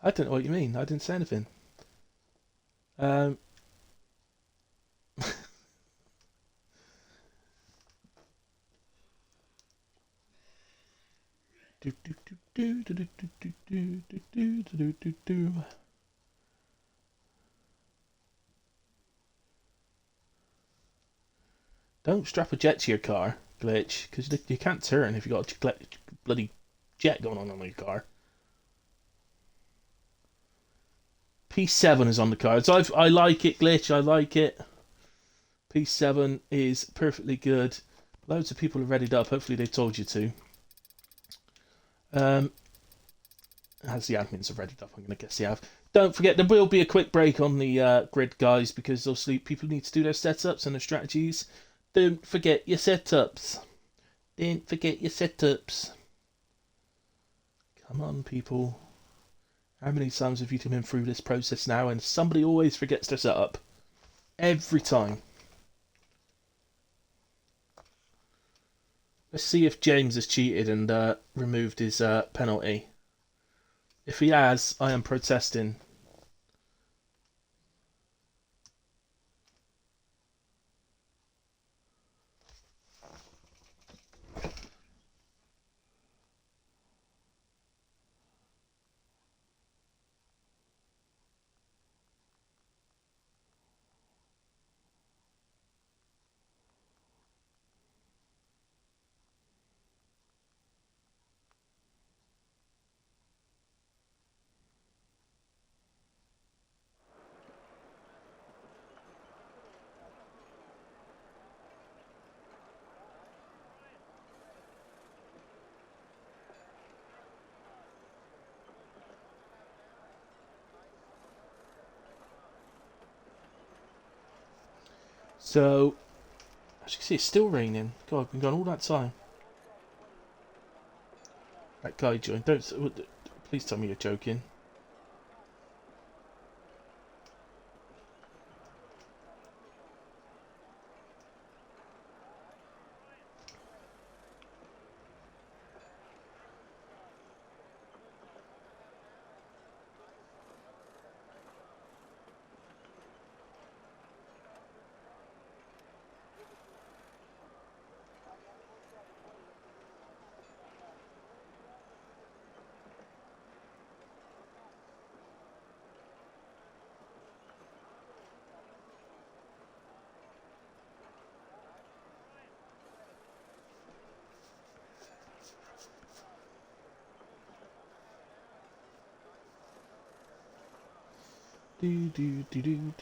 I don't know what you mean. I didn't say anything. Don't strap a jet to your car, glitch, because you can't turn if you got a bloody jet going on your car. P7 is on the cards. I like it, glitch. I like it. P7 is perfectly good. Loads of people are readied up. Hopefully they told you to. As the admins have readied up, I'm going to guess they have. Don't forget, there will be a quick break on the grid, guys, because obviously people need to do their setups and their strategies. Don't forget your setups. Don't forget your setups. Come on, people. How many times have you been through this process now and somebody always forgets their setup? Every time. Let's see if James has cheated and removed his penalty. If he has, I am protesting. So, as you can see, it's still raining. God, I've been gone all that time. That guy joined. Please tell me you're joking.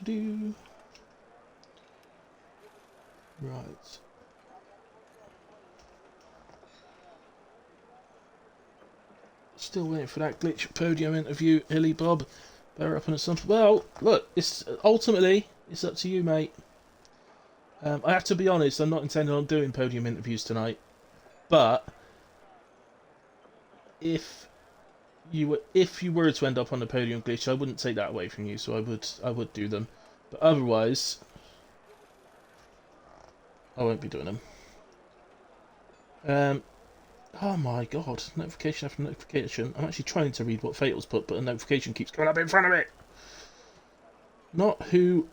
Do. Right. Still waiting for that glitch podium interview, Hilly Bob. Bear up on something. Well, look, it's ultimately it's up to you, mate. I have to be honest. I'm not intending on doing podium interviews tonight, but if you were to end up on the podium glitch, I wouldn't take that away from you. So I would do them, but otherwise, I won't be doing them. Oh my god, notification after notification. I'm actually trying to read what Fatal's put, but a notification keeps coming up in front of it. Not who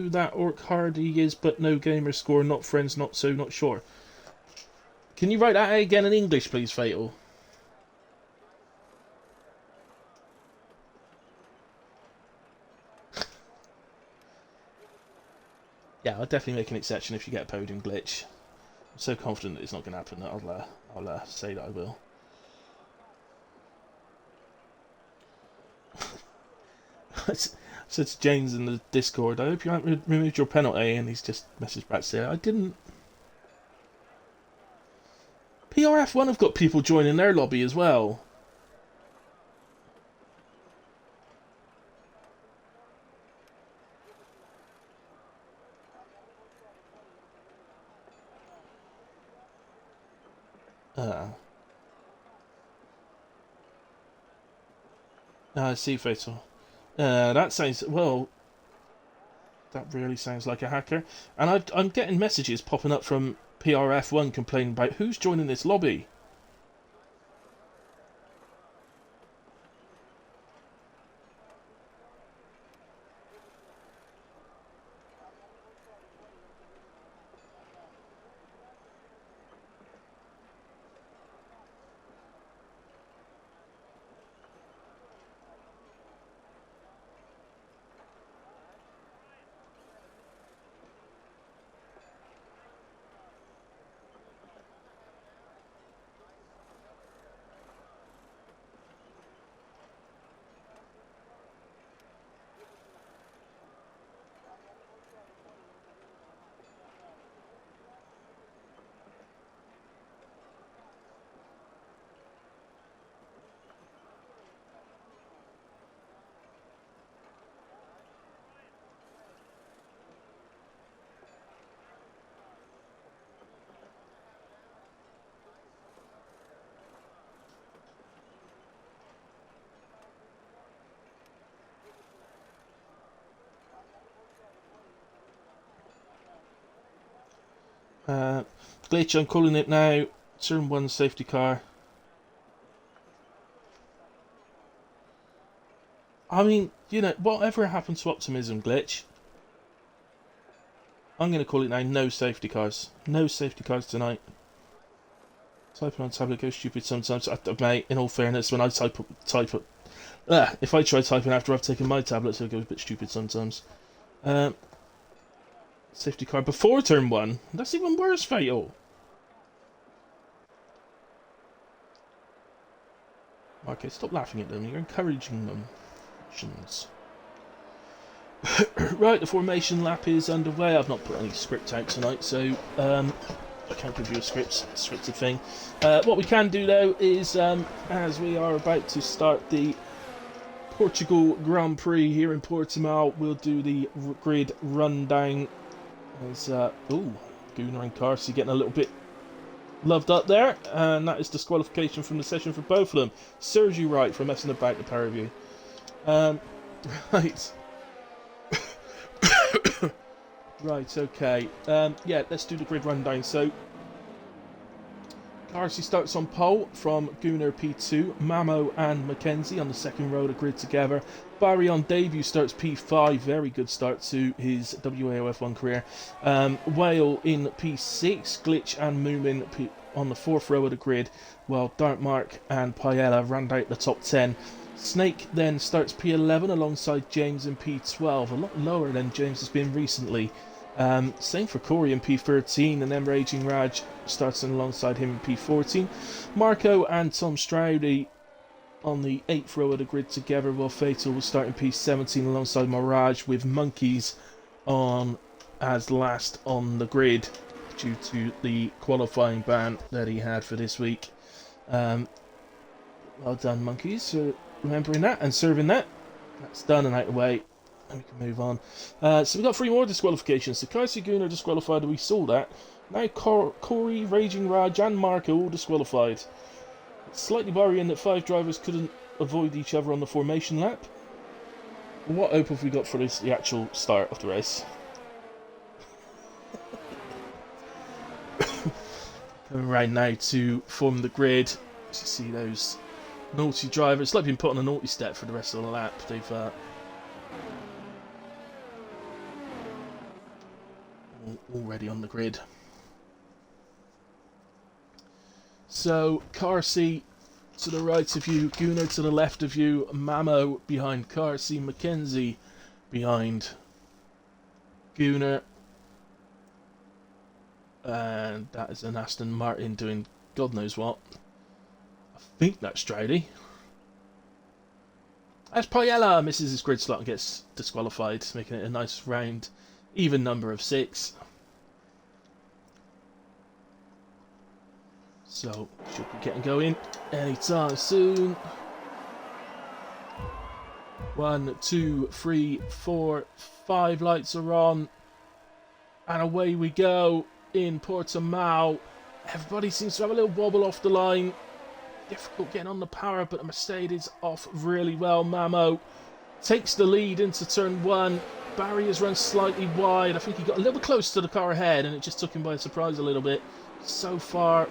that Orc Hardy is, but no gamer score, not friends, not so, not sure. Can you write that again in English, please, Fatal? Yeah, I'll definitely make an exception if you get a podium glitch. I'm so confident that it's not going to happen that I'll say that I will. I said to James in the Discord, I hope you haven't removed your penalty, and he's just messaged back saying, I didn't. PRF1 have got people joining their lobby as well. I see, Fatal. That sounds, well, that really sounds like a hacker. And I'm getting messages popping up from PRF1 complaining about who's joining this lobby. Glitch, I'm calling it now. Turn 1 safety car. I mean, you know, whatever happened to optimism, Glitch? I'm going to call it now, no safety cars. No safety cars tonight. Typing on tablet goes stupid sometimes. Mate, in all fairness, when I type if I try typing after I've taken my tablet, so it goes a bit stupid sometimes. Safety car before turn 1. That's even worse, Fatal. Okay, stop laughing at them. You're encouraging them. Right, the formation lap is underway. I've not put any script out tonight, so I can't give you a scripted thing. What we can do though is, as we are about to start the Portugal Grand Prix here in Portimao, we'll do the grid rundown. As Gunnar and Carsey getting a little bit loved up there, and that is disqualification from the session for both of them. Serves you right for messing about the pair of you. Right. Right, okay. Yeah, let's do the grid rundown. So, Carsey starts on pole from Gunnar P2, Mamo and Mackenzie on the second row of the grid together. Barry on debut starts P5, very good start to his WAOF1 career. Whale in P6, Glitch and Moomin on the fourth row of the grid, while Dartmark and Paella round out the top 10. Snake then starts P11 alongside James in P12, a lot lower than James has been recently. Same for Corey in P13, and then Raging Raj starts alongside him in P14. Marco and Tom Stroudy on the 8th row of the grid together, while Fatal will start in P17 alongside Mirage, with Monkeys on as last on the grid due to the qualifying ban that he had for this week. Well done, Monkeys, for remembering that and serving that. That's done and out of the way. And we can move on. So we've got 3 more disqualifications. So Kai Gunnar disqualified, we saw that. Now Corey, Raging Raj and Marco all disqualified. It's slightly worrying that 5 drivers couldn't avoid each other on the formation lap. What hope have we got for the actual start of the race? Coming around now to form the grid. As you see those naughty drivers, it's like being put on a naughty step for the rest of the lap. They've already on the grid. So Carsey to the right of you, Gunnar to the left of you, Mamo behind Carsey, Mackenzie behind Gunnar, and that is an Aston Martin doing God knows what. I think that's Stroudy. As Poyella misses his grid slot and gets disqualified, making it a nice round, even number of 6. So, should be getting going anytime soon. 1, 2, 3, 4, 5 lights are on. And away we go in Portimao. Everybody seems to have a little wobble off the line. Difficult getting on the power, but the Mercedes off really well. Mamo takes the lead into turn 1. Barry has run slightly wide. I think he got a little close to the car ahead, and it just took him by surprise a little bit. So far,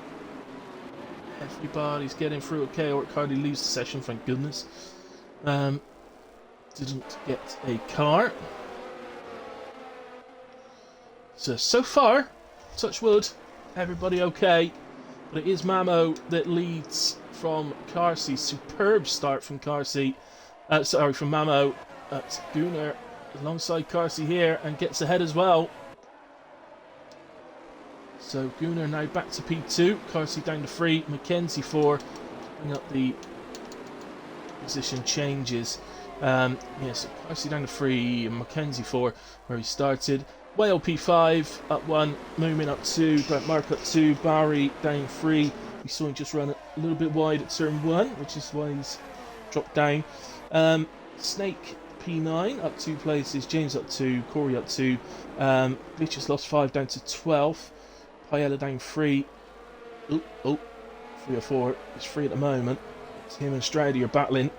everybody's getting through okay, or hardly leaves the session, thank goodness. Didn't get a car. So far, touch wood, everybody okay. But it is Mamo that leads from Carsey. Superb start from Carsey. Sorry, from Mamo. That's Gunnar alongside Carsey here and gets ahead as well. So Gunnar now back to P2. Carsey down to 3. Mackenzie 4. Bring up the position changes. Yes, Carsey down to 3. And Mackenzie 4, where he started. Whale P5 up 1. Moomin up 2. Grant Mark up 2. Barry down 3. We saw him just run a little bit wide at turn 1, which is why he's dropped down. Snake P9 up 2 places. James up 2. Corey up 2. Glitch has lost 5 down to 12th. Paella down 3. 3 or 4. It's 3 at the moment. It's him and Stroudy are battling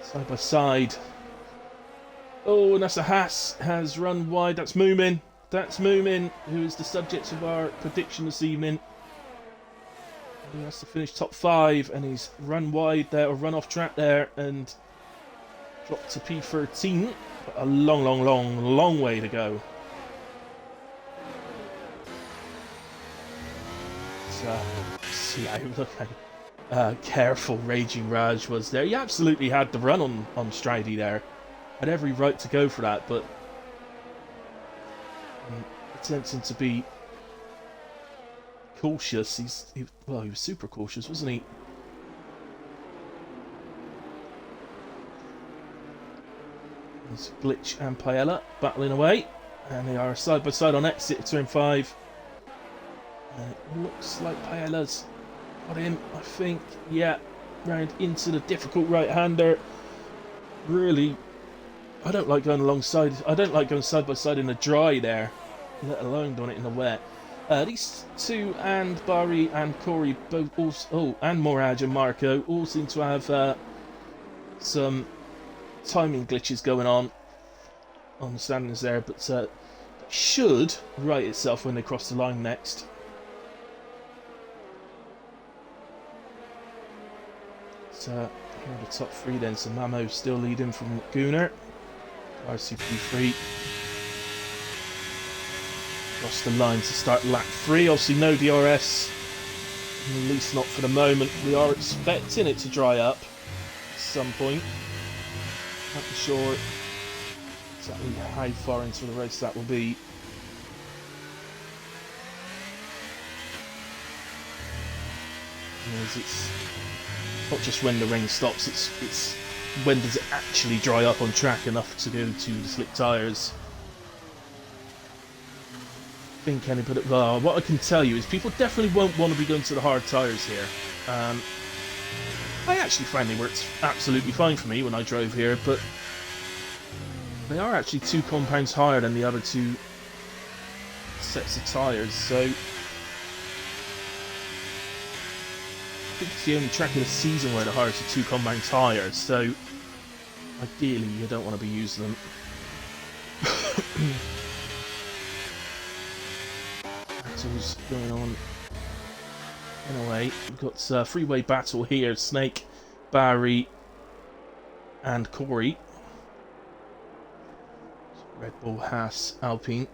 side by side. Oh, and that's a Haas has run wide. That's Moomin. That's Moomin, who is the subject of our prediction this evening. He has to finish top 5, and he's run wide there, or run off track there, and dropped to P13. But a long way to go. So, see how careful Raging Raj was there. He absolutely had the run on Stroudy there. Had every right to go for that, but attempting to be cautious. He was super cautious, wasn't he? There's Glitch and Paella battling away, and they are side by side on exit turn 5. It looks like Paella's got him, I think. Yeah, round into the difficult right-hander. Really, I don't like going alongside. I don't like going side by side in the dry there, let alone doing it in the wet. These two, and Barry and Corey, both also, and Moraj and Marco, all seem to have some timing glitches going on the standings there, but that should right itself when they cross the line next. So here are the top 3 then. So Mamo still leading from Gunnar. RCP3 across the line to start lap 3. Obviously no DRS, at least not for the moment. We are expecting it to dry up at some point. Not sure exactly how far into the race that will be. It's not just when the rain stops, it's when does it actually dry up on track enough to go to the slick tyres. I think anybody, well, what I can tell you is people definitely won't want to be going to the hard tyres here. I actually found they worked absolutely fine for me when I drove here, but they are actually 2 compounds higher than the other 2 sets of tyres, so I think it's the only track in the season where the hires are 2 compounds higher, so ideally you don't want to be using them. battles going on. Anyway, we've got a three-way battle here. Snake, Barry, and Corey. Red Bull, Haas, Alpine.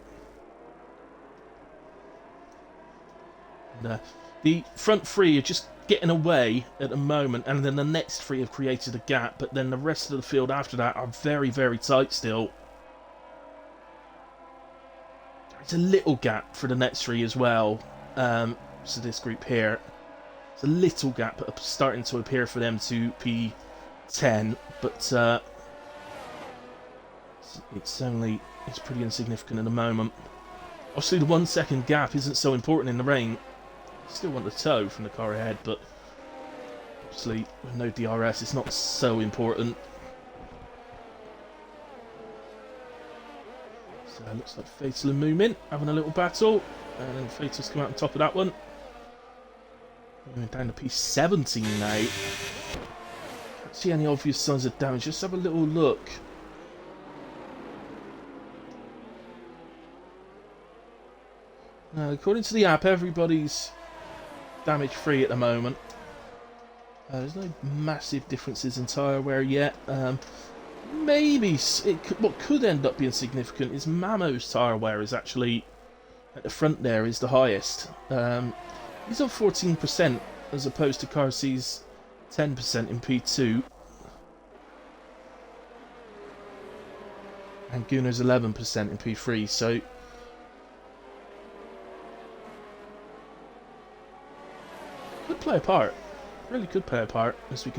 And, the front three are just getting away at the moment, and then the next three have created a gap, but then the rest of the field after that are very, very tight still. There's a little gap for the next three as well. So this group here, it's a little gap starting to appear for them to P10, but it's pretty insignificant at the moment. Obviously the 1 second gap isn't so important in the rain. Still want the toe from the car ahead, but obviously with no DRS it's not so important. So it looks like Fatal and Moomin having a little battle, and then Fatal's come out on top of that one. We're going down to P17 now. Can't see any obvious signs of damage, just have a little look. According to the app, everybody's damage free at the moment. There's no massive differences in tyre wear yet. Maybe what could end up being significant is Mamo's tyre wear is actually at the front there is the highest. He's on 14% as opposed to Carsey's 10% in P2. And Gunner's 11% in P3, so could play a part. Really could play a part as we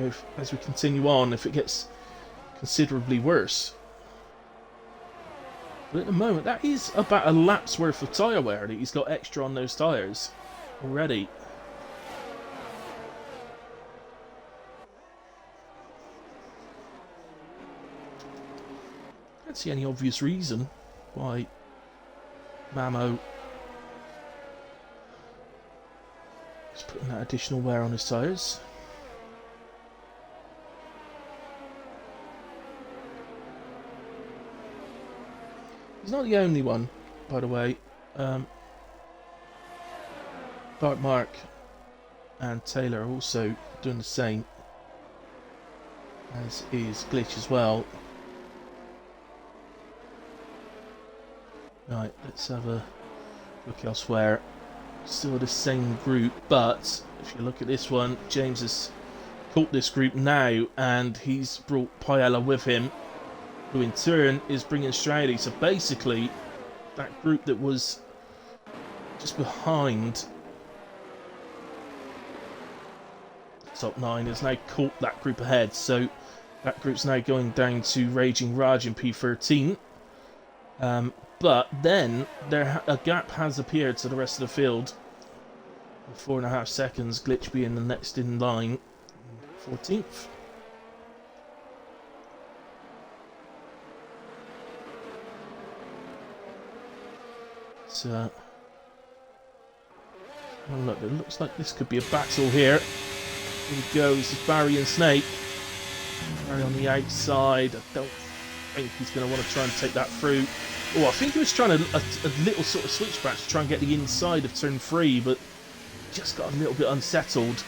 continue on if it gets considerably worse. But at the moment, that is about a lap's worth of tyre wear that he's got extra on those tyres already. I can't see any obvious reason why Mamo is putting that additional wear on his tyres. He's not the only one, by the way. Bart Mark and Taylor are also doing the same, as is Glitch as well. Right, let's have a look elsewhere. Still the same group, but if you look at this one, James has caught this group now, and he's brought Paella with him, who in turn is bringing Stroudy. So basically, that group that was just behind the top 9 has now caught that group ahead. So that group's now going down to Raging Raj in P13. But then a gap has appeared to the rest of the field. 4.5 seconds, Glitch being the next in line, 14th. So, oh look, it looks like this could be a battle here. Here we go, this is Barry and Snake. Barry on the outside. I don't think he's going to want to try and take that through. Oh, I think he was trying a little sort of switchback to try and get the inside of turn 3, but just got a little bit unsettled.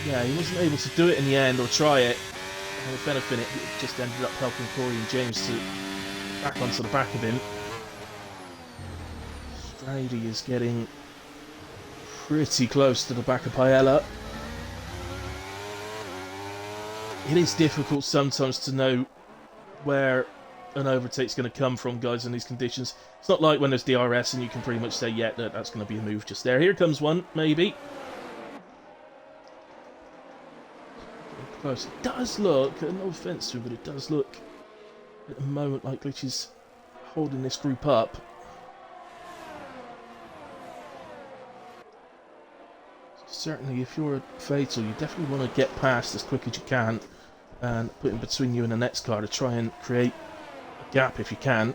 Yeah, he wasn't able to do it in the end, or try it. And if anything, it just ended up helping Corey and James to back onto the back of him. Stroudy is getting pretty close to the back of Paella. It is difficult sometimes to know where an overtake's going to come from, guys, in these conditions. It's not like when there's DRS and you can pretty much say, yeah, that's going to be a move just there. Here comes one, maybe. Close. It does look, no offence to him, but it does look at the moment like Glitch is holding this group up. Certainly, if you're a Fatal, you definitely want to get past as quick as you can and put in between you and the next car to try and create a gap if you can.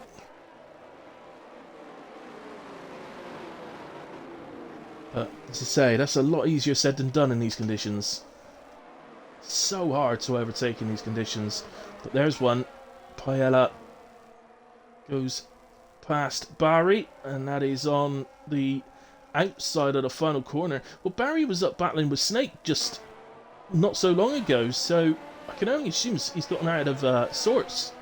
But as I say, that's a lot easier said than done in these conditions. So hard to overtake in these conditions. But there's one. Paella goes past Barry, and that is on the outside of the final corner. Well, Barry was up battling with Snake just not so long ago, so I can only assume he's gotten out of sorts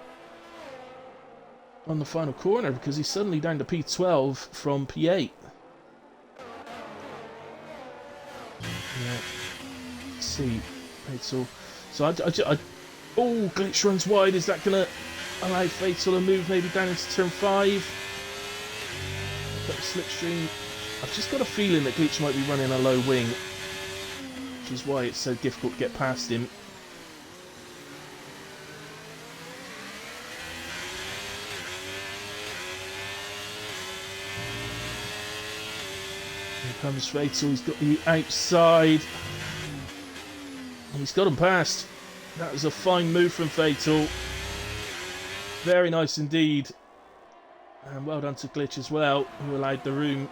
on the final corner, because he's suddenly down to P12 from P8. Yeah. Let's see. Fatal. So oh, Glitch runs wide. Is that going to allow Fatal to move maybe down into turn 5? Got the slipstream. I've just got a feeling that Glitch might be running a low wing, which is why it's so difficult to get past him. Here comes Fatal. He's got the outside. He's got him past. That was a fine move from Fatal. Very nice indeed. And well done to Glitch as well, who allowed the room.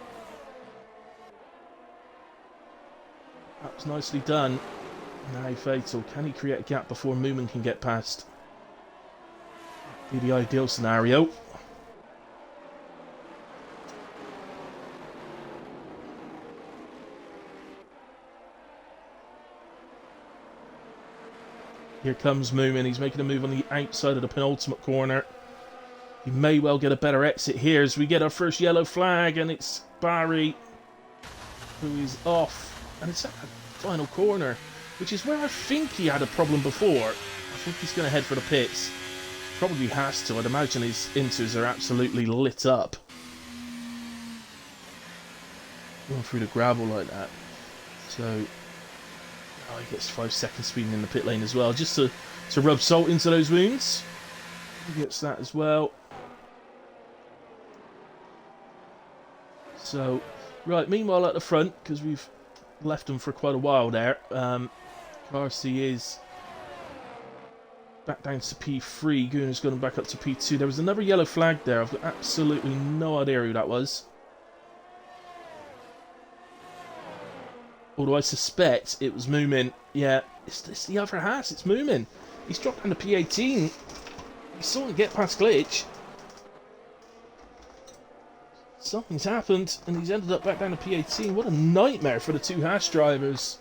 That was nicely done. Now Fatal. Can he create a gap before Moomin can get past? Be the ideal scenario. Here comes Moomin. He's making a move on the outside of the penultimate corner. He may well get a better exit here as we get our first yellow flag, and it's Barry who is off. And it's at the final corner, which is where I think he had a problem before. I think he's going to head for the pits. Probably has to. I'd imagine his inters are absolutely lit up. Going through the gravel like that. So... oh, he gets 5 seconds speeding in the pit lane as well, just to rub salt into those wounds. He gets that as well. So, right, meanwhile at the front, because we've left them for quite a while there, RC is back down to P3, Gooner's gone back up to P2. There was another yellow flag there, I've got absolutely no idea who that was. Although I suspect it was Moomin. Yeah, it's the other Haas, it's Moomin. He's dropped down to P18. He saw him get past Glitch. Something's happened, and he's ended up back down to P18. What a nightmare for the two Haas drivers.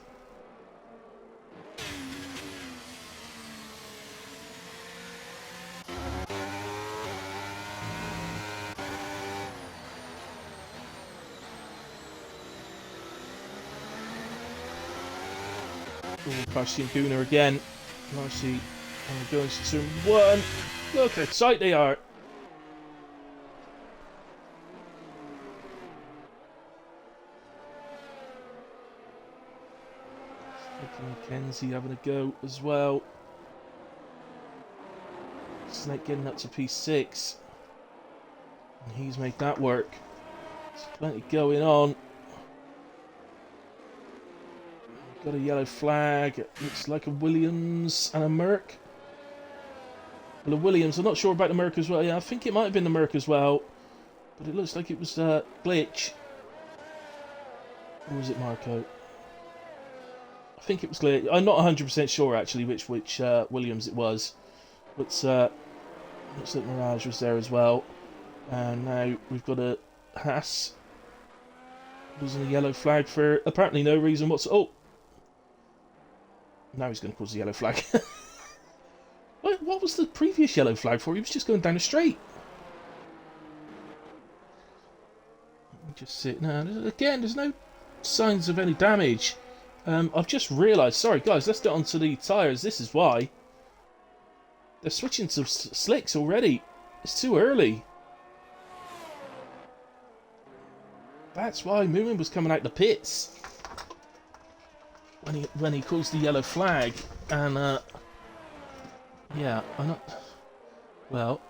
Parsi and Gooner again. Parsi going to turn 1. Look how tight they are. Mackenzie having a go as well. Snake getting up to P6. And he's made that work. There's plenty going on. Got a yellow flag. It looks like a Williams and a Merc. Well, a Williams. I'm not sure about the Merc as well. Yeah, I think it might have been the Merc as well. But it looks like it was Glitch. Or was it Marco? I think it was Glitch. I'm not 100% sure actually which Williams it was. But looks like Mirage was there as well. And now we've got a Haas. Using a yellow flag for apparently no reason whatsoever. Oh! Now he's going to cause the yellow flag. What was the previous yellow flag for? He was just going down the straight. Just sit now. Again, there's no signs of any damage. I've just realised. Sorry, guys. Let's get onto the tyres. This is why they're switching to slicks already. It's too early. That's why Moomin was coming out the pits when he calls the yellow flag, and yeah, I'm not. Well,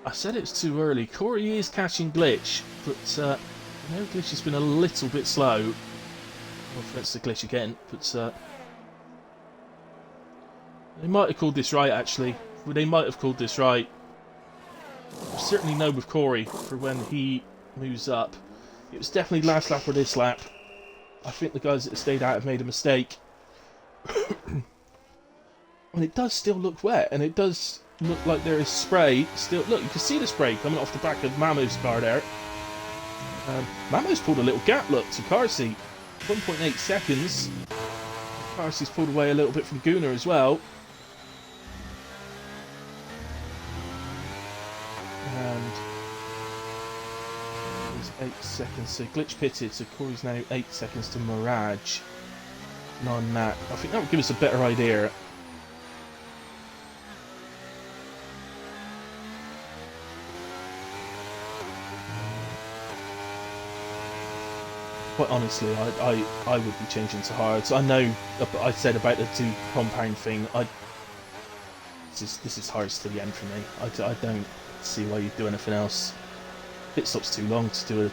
I said it's too early. Corey is catching Glitch, but I know Glitch has been a little bit slow. No offense to Glitch again, but they might have called this right. Actually, they might have called this right. I certainly know with Corey for when he moves up. It was definitely last lap or this lap. I think the guys that stayed out have made a mistake. And it does still look wet, and it does look like there is spray still. Look, you can see the spray coming off the back of Mamo's car there. Mamo's pulled a little gap, look, to Carsey. 1.8 seconds. Carsey's pulled away a little bit from Gunnar as well. And there's 8 seconds. So Glitch pitted, so Corey's now 8 seconds to Mirage. On that, I think that would give us a better idea. Quite honestly, I would be changing to hards. I know I said about the 2 compound thing. This is hards to the end for me. I don't see why you'd do anything else. Pit stop's too long to do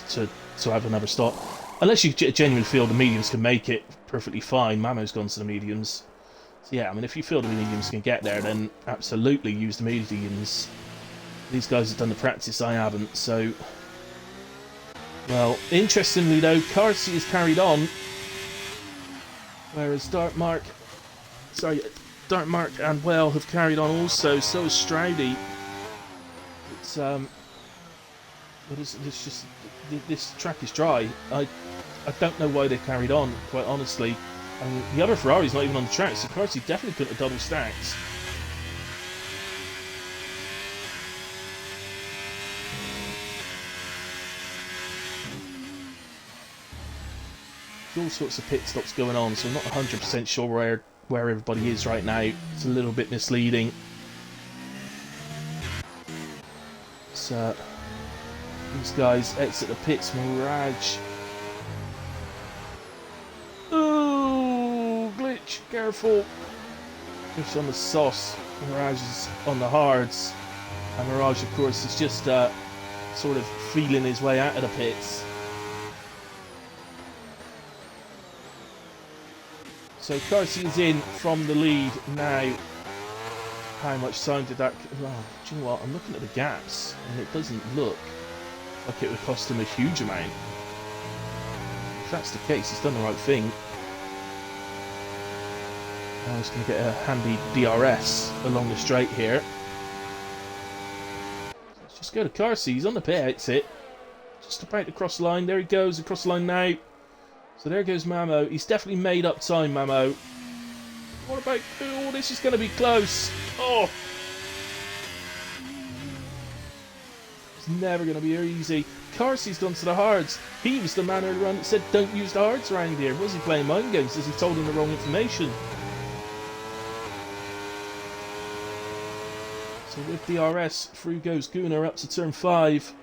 to have another stop, unless you genuinely feel the mediums can make it perfectly fine. Mamo's gone to the mediums, so yeah. I mean, if you feel the mediums can get there, then absolutely use the mediums. These guys have done the practice, I haven't, so. Well, interestingly though, Carsey has carried on, whereas Dartmark and Well have carried on also. So has Stroudy. It's this track is dry. I don't know why they carried on, quite honestly. I mean, the other Ferrari's not even on the track, so Carsey definitely couldn't have double stacked. There's all sorts of pit stops going on, so I'm not 100% sure where everybody is right now. It's a little bit misleading. So these guys exit the pits. Mirage. Oh, Glitch, careful. Glitch on the sauce. Mirage is on the hards. And Mirage, of course, is just sort of feeling his way out of the pits. So Carsey is in from the lead now. How much time did that... Oh, do you know what? I'm looking at the gaps, and it doesn't look like it would cost him a huge amount. If that's the case, he's done the right thing. Now he's going to get a handy DRS along the straight here. Let's just go to Carsey. He's on the pit exit. Just about to cross the line. There he goes, across the line now. So there goes Mamo. He's definitely made up time, Mamo. What about... Oh, this is going to be close. Oh! It's never going to be easy. Carsey's gone to the hards. He was the man earlier on that said don't use the hards around here. Was he playing mind games? Has he told him the wrong information? So with DRS, through goes Gunnar up to turn 5.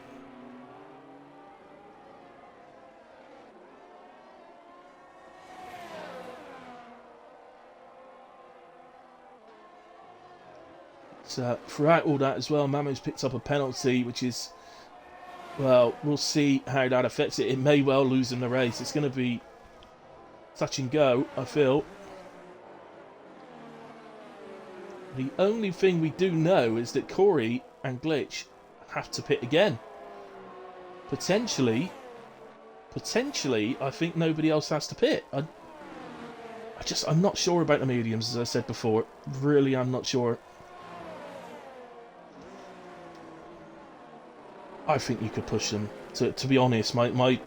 Throughout all that as well, Mamo's picked up a penalty, which is, well, we'll see how that affects it. It may well lose him the race. It's going to be touch and go, I feel. The only thing we do know is that Corey and Glitch have to pit again. Potentially, I think nobody else has to pit. I'm not sure about the mediums, as I said before. Really, I'm not sure. I think you could push them. To be honest, my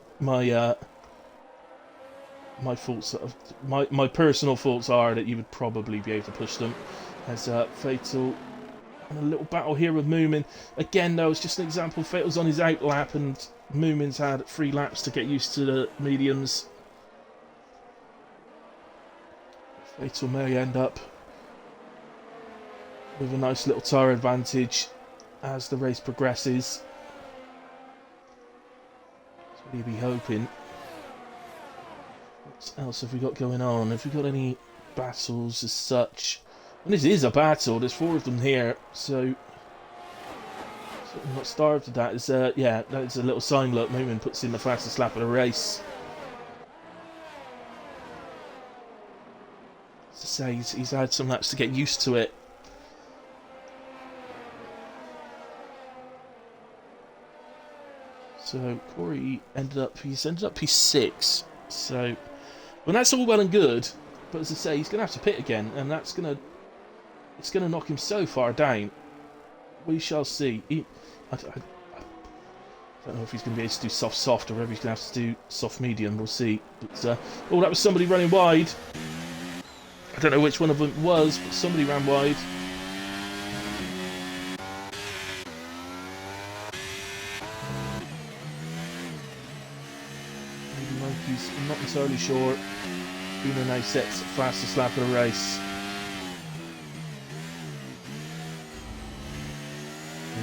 thoughts, my personal thoughts are that you would probably be able to push them. As Fatal on a little battle here with Moomin. Again, though, it's just an example. Fatal's on his out lap, and Moomin's had 3 laps to get used to the mediums. Fatal may end up with a nice little tyre advantage as the race progresses. We'll be hoping. What else have we got going on? Have we got any battles as such? And this is a battle. There's 4 of them here, so I'm not starved to that. It's yeah, that's a little sign. Look, Moomin puts in the fastest lap of the race. As I say, he's had some laps to get used to it. So Corey ended up P6. So, well, that's all well and good, but as I say, he's going to have to pit again, and that's going to it's going to knock him so far down. We shall see. I don't know if he's going to be able to do soft or whether he's going to have to do soft-medium. We'll see. But, oh, that was somebody running wide. I don't know which one of them it was, but somebody ran wide. Maybe Monkey's, I'm not entirely sure. Bruno now sets fastest lap of the race.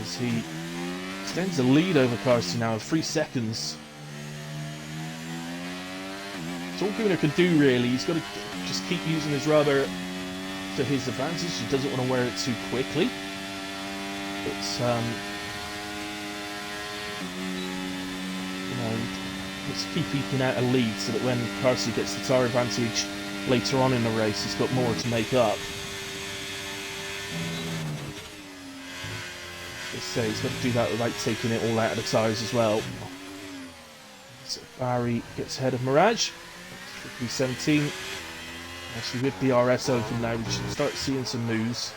As he extends the lead over Carsey now of 3 seconds. It's all Gunnar can do really. He's got to just keep using his rudder to his advantage. He doesn't want to wear it too quickly. But you know, let's keep eking out a lead so that when Carsey gets the tyre advantage later on in the race, he's got more to make up. So he's got to do that without taking it all out of the tyres as well. So Barry gets ahead of Mirage. 17. Actually, with DRS open now, we should start seeing some moves.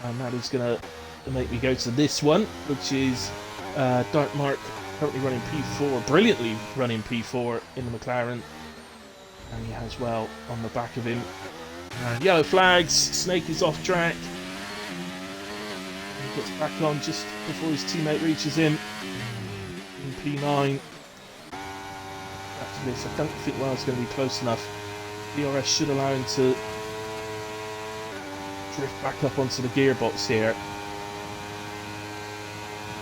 And that is going to make me go to this one, which is Dark Mark currently running P4, brilliantly running P4 in the McLaren. And he has well on the back of him. And yellow flags, Snake is off track. He gets back on just before his teammate reaches him. In P9. After this, I don't think Wales going to be close enough. DRS should allow him to drift back up onto the gearbox here.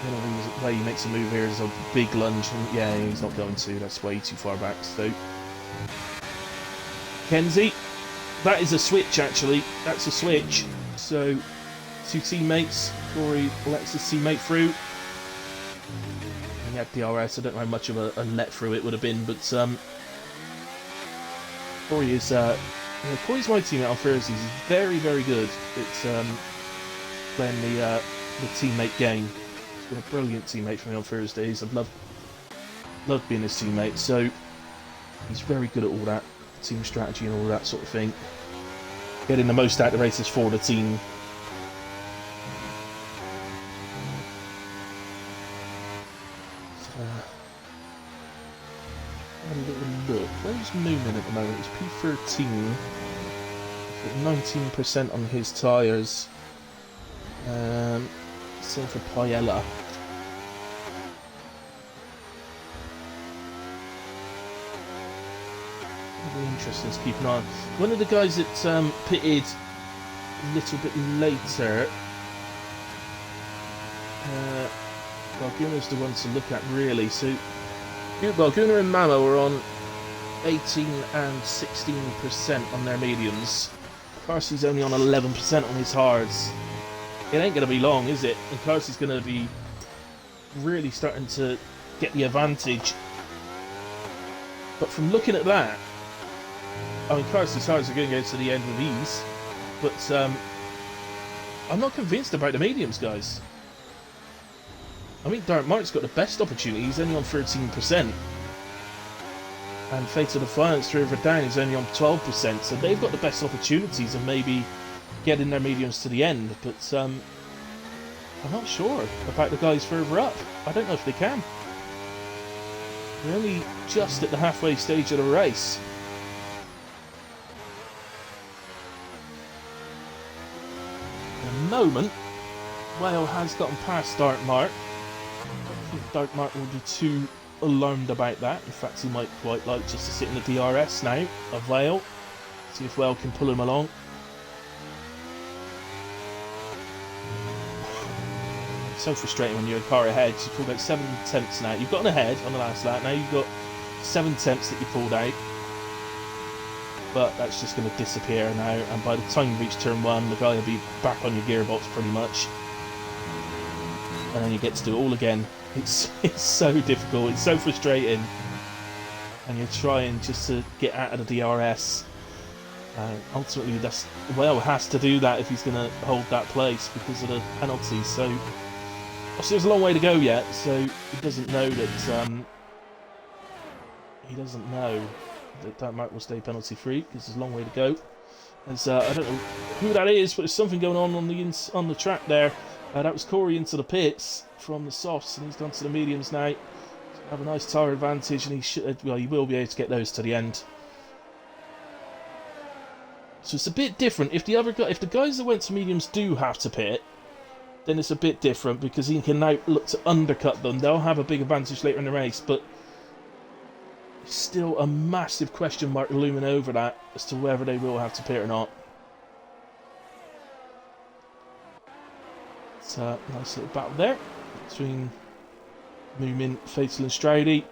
The only way he makes a move here is a big lunge, and yeah, he's not going to. That's way too far back. So, Kenzie, that is a switch actually. That's a switch. So, 2 teammates. Corey lets his teammate through. He had DRS. I don't know how much of a let through it would have been, but Corey is Corey's my teammate on Thursdays. He's very, very good at playing the teammate game. He's been a brilliant teammate for me on Thursdays. I've loved being his teammate. So he's very good at all that team strategy and all that sort of thing. Getting the most out of the races for the team. A little look. Where's Noonan at the moment? It's P13. 19% on his tyres. Same for Paella. Really interesting to keep an eye on. One of the guys that pitted a little bit later. Well, Gunnar's the one to look at really. So. Well, Gunnar and Mamo are on 18 and 16% on their mediums. Carsey's only on 11% on his hards. It ain't going to be long, is it? And Carsey's going to be really starting to get the advantage. But from looking at that, I mean, Carsey's hards are going to go to the end with ease. But I'm not convinced about the mediums, guys. I think Dark Mark's got the best opportunity. He's only on 13%. And Fatal Defiance further down is only on 12%. So they've got the best opportunities of maybe getting their mediums to the end. But I'm not sure about the guys further up. I don't know if they can. We're only just at the halfway stage of the race. At the moment, Whale has gotten past Dark Mark. I think Dark Mark will be too alarmed about that. In fact, he might quite like just to sit in the DRS now of Vale. See if Vale can pull him along. It's so frustrating when you're a car ahead. You pulled out 7 tenths now. You've gotten ahead on the last lap. Now you've got 7 tenths that you pulled out. But that's just going to disappear now. And by the time you reach turn 1, the guy will be back on your gearbox pretty much. And then you get to do it all again. It's so difficult, it's so frustrating. And you're trying just to get out of the DRS. Ultimately, Whale has to do that if he's going to hold that place because of the penalties. So, obviously there's a long way to go yet, so he doesn't know that Dark Mark will stay penalty free because there's a long way to go. As I don't know who that is, but there's something going on the track there. That was Corey into the pits from the softs, and he's gone to the mediums now. So have a nice tyre advantage, and he will be able to get those to the end. So it's a bit different. If the guys that went to mediums do have to pit, then it's a bit different because he can now look to undercut them. They'll have a big advantage later in the race, but still a massive question mark looming over that as to whether they will have to pit or not. It's a nice little battle there between Moomin, Fatal and Stradey.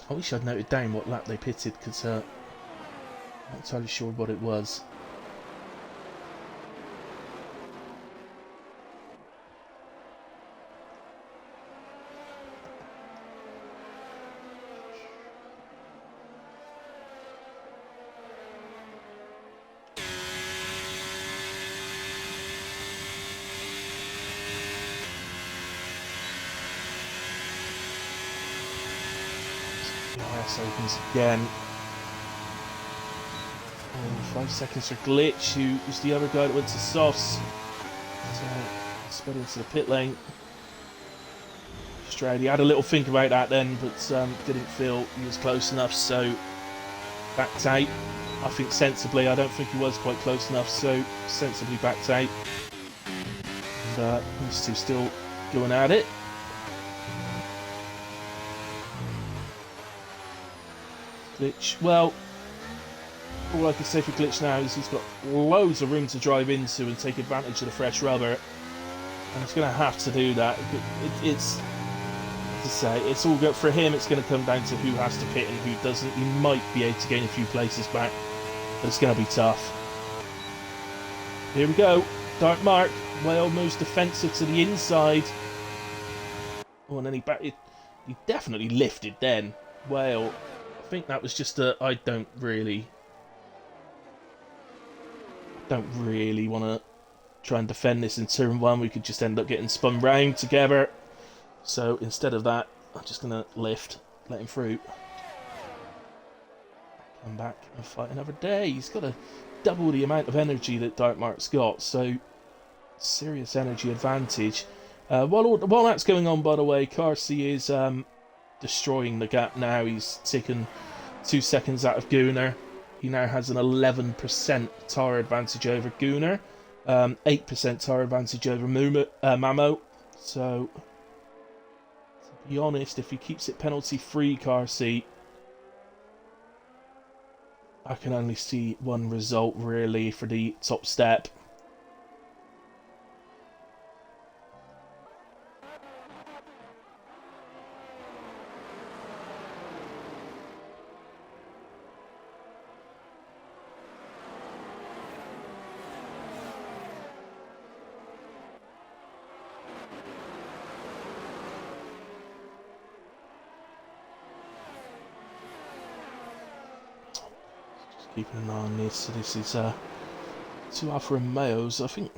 I wish I'd noted down what lap they pitted, because I'm not entirely sure what it was. Yes, opens again. Oh, 5 seconds for Glitch, who was the other guy that went to softs. So, sped into the pit lane. Strady had a little think about that then, but didn't feel he was close enough, so backed out. I think sensibly, I don't think he was quite close enough, so sensibly backed out. And these two still going at it. Glitch, well, all I can say for Glitch now is he's got loads of room to drive into and take advantage of the fresh rubber, and he's going to have to do that. It's to say, it's all good for him. It's going to come down to who has to pit and who doesn't. He might be able to gain a few places back, but it's going to be tough. Here we go. Dark Mark, well, most defensive to the inside. Oh, and then he definitely lifted then. Well, I think that was just I don't really want to try and defend this in turn one. We could just end up getting spun round together. So instead of that, I'm just going to lift, let him through. Come back and fight another day. He's got a double the amount of energy that Dark Mark's got, so serious energy advantage. While that's going on, by the way, Carsey is destroying the gap now. He's taken 2 seconds out of Gunnar. He now has an 11% tyre advantage over Gunnar, 8% tyre advantage over Mamo. So, to be honest, if he keeps it penalty-free, Carsey, I can only see one result, really, for the top step. Keeping an eye on this. So this is 2 Alpha Romeos. I think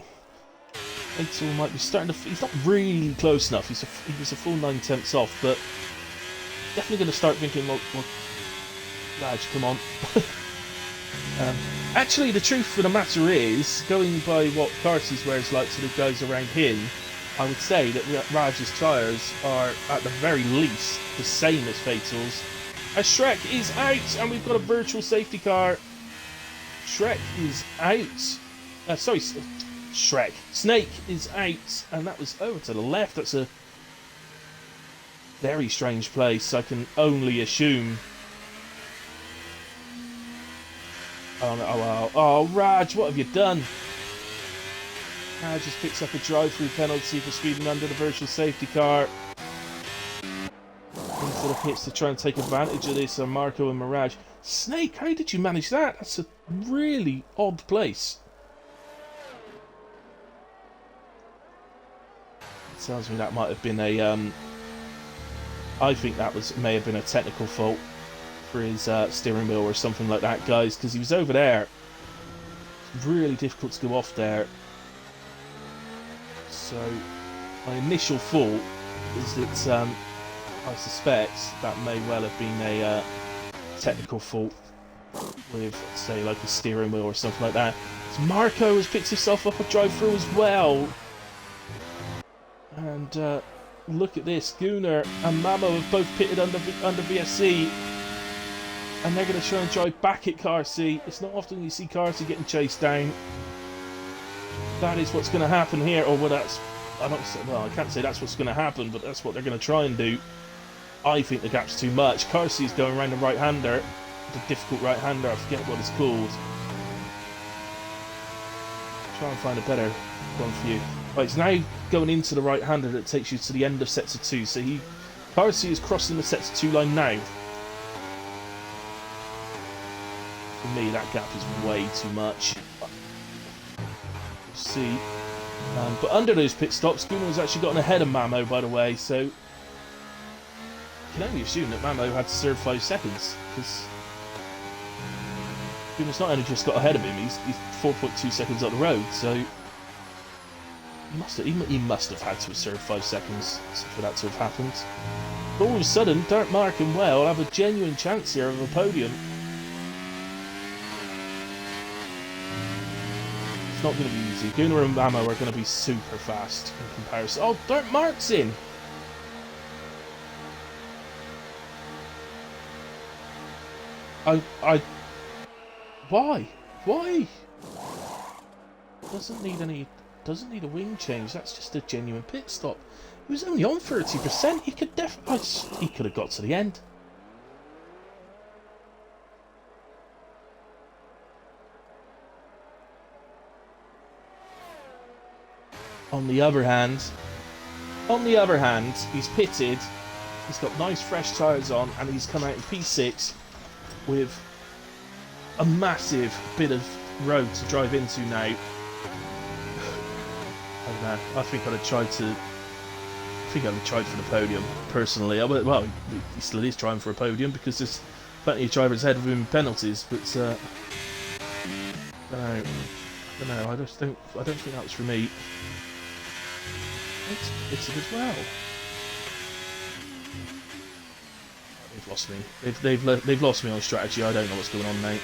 Fatal might be starting to. He's not really close enough. He was a full 9/10 off, but definitely going to start thinking, well, Raj, come on. Actually, the truth of the matter is, going by what Carsey's wears like to the guys around him, I would say that Raj's tyres are at the very least the same as Fatal's. As Shrek is out, and we've got a virtual safety car. Shrek is out. Sorry, Shrek. Snake is out, and that was over to the left. That's a very strange place. I can only assume. Oh, no, oh, Raj, what have you done? Raj just picks up a drive-through penalty for speeding under the virtual safety car. Into the pits to try and take advantage of this are Marco and Mirage. Snake, how did you manage that? That's a really odd place. It tells me that might have been a I think that may have been a technical fault for his steering wheel or something like that, guys, because he was over there. It's really difficult to go off there. So my initial thought is that I suspect that may well have been a technical fault with, say, like a steering wheel or something like that. So Marco has picked himself up a drive-through as well. And look at this, Gunnar and Mamo have both pitted under VSC. And they're going to try and drive back at Carsey. It's not often you see Carsey getting chased down. That is what's going to happen here. Or well, I can't say that's what's going to happen, but that's what they're going to try and do. I think the gap's too much. Carsey is going around the right-hander. The difficult right-hander, I forget what it's called. Try and find a better one for you. Right, it's now going into the right-hander that takes you to the end of sets of 2. So Carsey is crossing the sets of 2 line now. For me, that gap is way too much. We'll see. But under those pit stops, Gunnar has actually gotten ahead of Mamo, by the way, so you can only assume that Mamo had to serve 5 seconds, because Gunnar's not only just got ahead of him, he's 4.2 seconds up the road, so he must have had to have served 5 seconds for that to have happened. But all of a sudden, Dirk Mark and Well have a genuine chance here of a podium. It's not going to be easy. Gunnar and Mamo are going to be super fast in comparison. Oh, Dirk Mark's in! Why? Why? Doesn't need a wing change. That's just a genuine pit stop. He was only on 30%. He could have got to the end. On the other hand, he's pitted. He's got nice fresh tyres on, and he's come out in P6 with a massive bit of road to drive into now. I don't know. I think I'd have tried for the podium personally. Well, he still is trying for a podium because there's plenty of drivers ahead of him in penalties. But I don't know. I don't think that was for me. It's as well. They've lost me. They've lost me on strategy. I don't know what's going on, mate.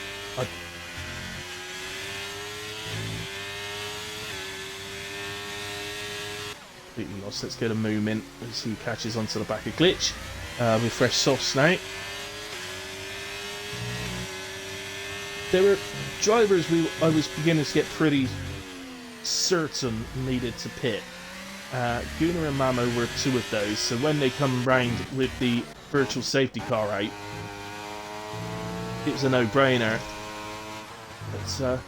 Completely lost. Let's get a movement as he catches onto the back of Glitch with fresh softs now. There were drivers I was beginning to get pretty certain needed to pit. Gunnar and Mamo were 2 of those, so when they come round with the virtual safety car out, it was a no-brainer. But,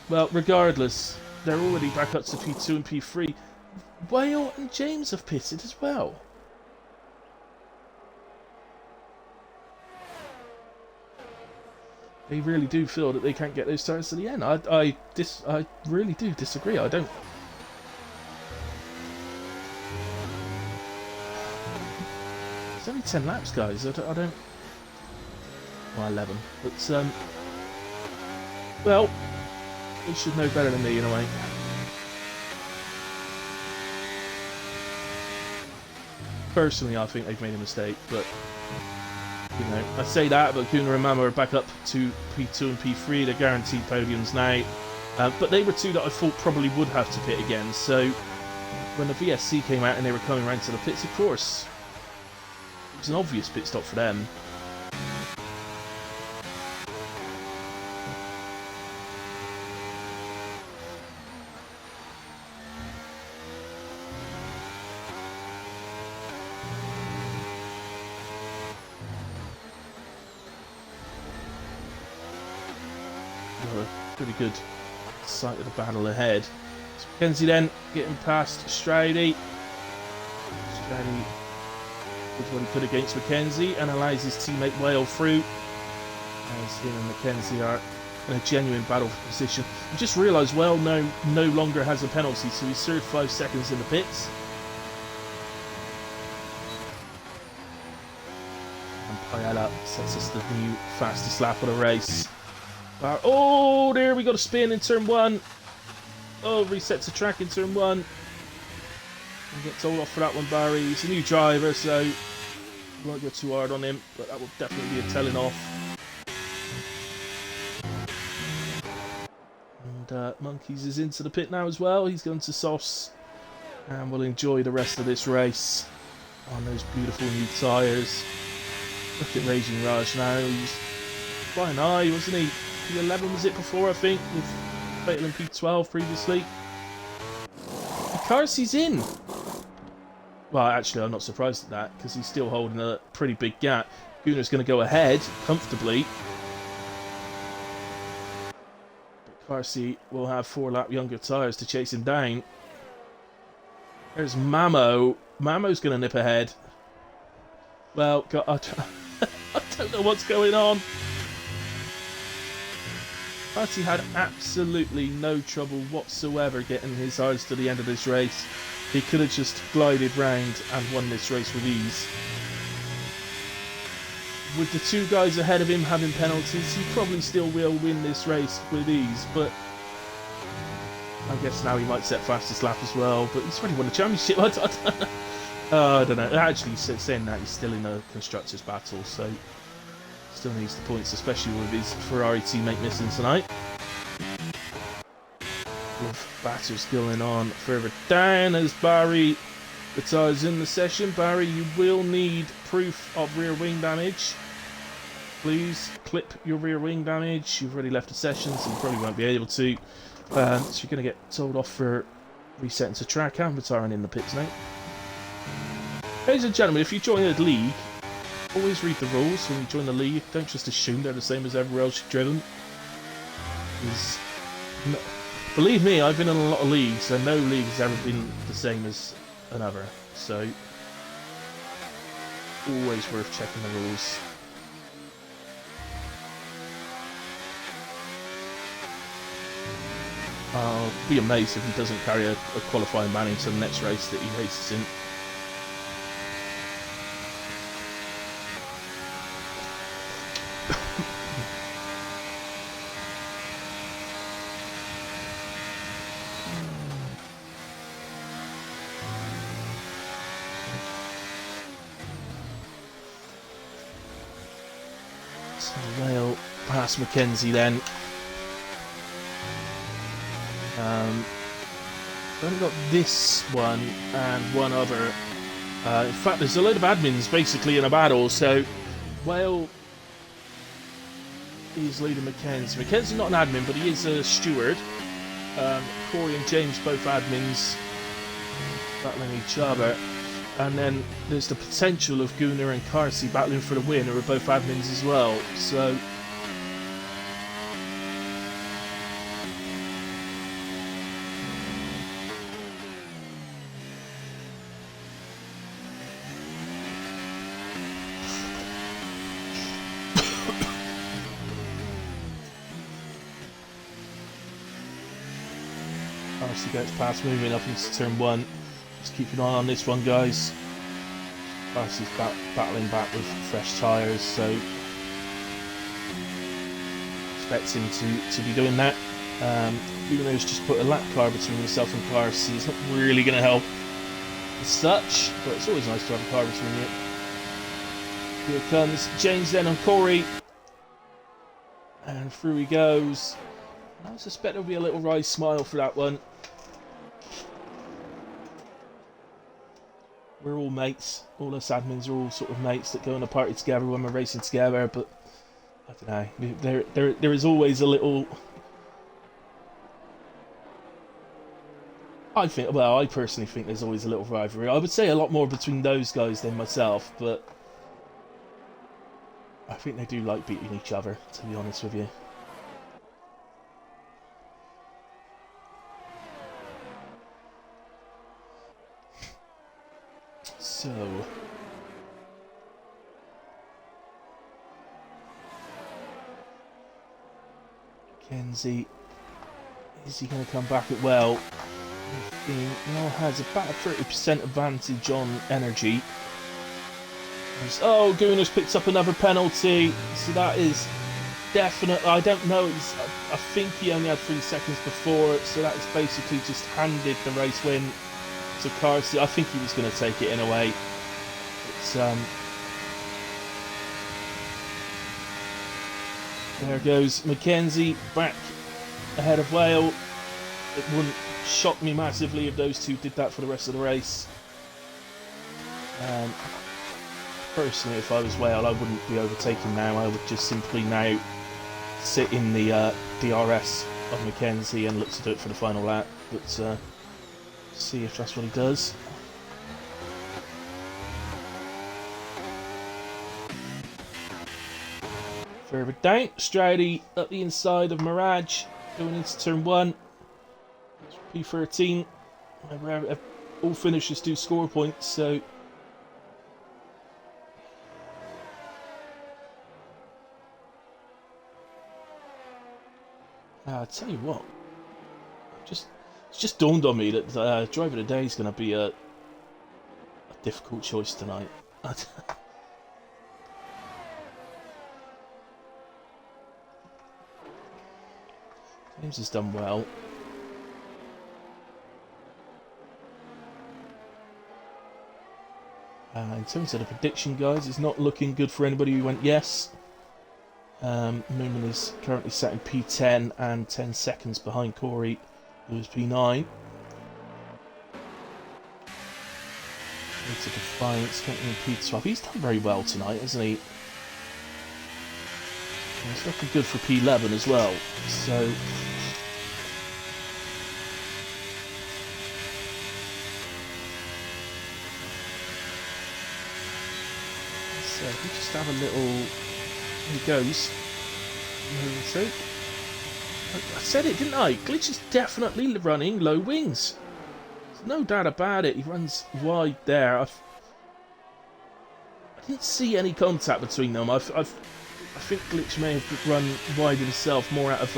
well, regardless, they're already back up to P2 and P3. Whale and James have pitted as well. They really do feel that they can't get those tyres to the end. I really do disagree. I don't. It's only 10 laps, guys. I don't. Well, 11. But well, you should know better than me in a way. Personally, I think they've made a mistake, but you know, I say that, but Gunnar and Mamo are back up to P2 and P3. They're guaranteed podiums now, but they were 2 that I thought probably would have to pit again. So when the VSC came out and they were coming around to the pits, of course, it was an obvious pit stop for them. Pretty good sight of the battle ahead. So Mackenzie then getting past Stroudy. Stroudy did what he could against Mackenzie and allows his teammate Whale through. As him and Mackenzie are in a genuine battle for position. I just realised Whale no longer has a penalty, so he's served 5 seconds in the pits. And Payala sets us the new fastest lap of the race. Oh, there we got a spin in turn 1. Oh, resets the track in turn 1. I'll get told off for that one, Barry. He's a new driver, so you won't go too hard on him, but that will definitely be a telling off. And Monkeys is into the pit now as well. He's going to Sauce, and we'll enjoy the rest of this race on those beautiful new tyres. Look at Raging Raj now. He's flying high, wasn't he? P11 was it before, I think, with Fatal and P12 previously. Carsey's in. Well, actually, I'm not surprised at that, because he's still holding a pretty big gap. Guner's going to go ahead comfortably. But Carsey will have 4 lap younger tyres to chase him down. There's Mamo. Mamo's going to nip ahead. Well, God, I don't know what's going on. Carsey had absolutely no trouble whatsoever getting his eyes to the end of this race. He could have just glided round and won this race with ease. With the 2 guys ahead of him having penalties, he probably still will win this race with ease, but I guess now he might set fastest lap as well, but he's already won the championship. I don't know. Actually, saying that, he's still in a constructors battle, so still needs the points, especially with his Ferrari teammate missing tonight. With battles going on further down as Barry retires in the session. Barry, you will need proof of rear wing damage. Please clip your rear wing damage. You've already left the session, so you probably won't be able to. So you're going to get told off for resetting to track and retiring in the pits now. Ladies and gentlemen, if you join a league, always read the rules when you join the league. Don't just assume they're the same as everywhere else you've driven. Believe me, I've been in a lot of leagues, and no league has ever been the same as another. So, always worth checking the rules. I'll be amazed if he doesn't carry a qualifying ban into the next race that he races in. So they'll pass Mackenzie then. We've only got this one and one other. In fact, there's a load of admins basically in a battle, so Whale is leading Mackenzie. Mackenzie's not an admin, but he is a steward. Corey and James, both admins, battling each other. And then there's the potential of Gunnar and Carsey battling for the win, who are both admins as well. So Carsey gets past, moving up into turn 1. Just keep an eye on this one, guys. Carsey's battling back with fresh tyres, so expect him to be doing that. Even though he's just put a lap car between himself and Carsey, it's not really going to help as such, but it's always nice to have a car between you. Here comes James then on Corey, and through he goes. I suspect there'll be a little wry smile for that one. We're all mates. All us admins are all sort of mates that go on a party together when we're racing together, but I don't know. There is always a little... I personally think there's always a little rivalry. I would say a lot more between those guys than myself, but I think they do like beating each other, to be honest with you. So, Mackenzie, is he going to come back at well? He now has about a 30% advantage on energy. Oh, Gunnar's picked up another penalty, so that is definite. I don't know, I think he only had 3 seconds before, so that is basically just handed the race win to Carsey. I think he was going to take it in a way. It's there goes Mackenzie back ahead of Whale. It wouldn't shock me massively if those two did that for the rest of the race. Personally, if I was Whale, I wouldn't be overtaking now. I would just simply now sit in the DRS of Mackenzie and look to do it for the final lap. But see if that's what he does. Further down, Stroudy up the inside of Mirage, going into turn 1. P13. All finishers do score points, so I'll tell you what, it's just dawned on me that driver of the day is going to be a difficult choice tonight. James has done well. In terms of the prediction, guys, it's not looking good for anybody who went yes. Newman is currently sat in P10 and 10 seconds behind Corey, who is P9. Into Defiance, currently in P12. He's done very well tonight, hasn't he? And it's looking good for P11 as well. So we just have a little. Here he goes. I said it, didn't I? Glitch is definitely running low wings. There's no doubt about it. He runs wide there. I didn't see any contact between them. I think Glitch may have run wide himself, more out of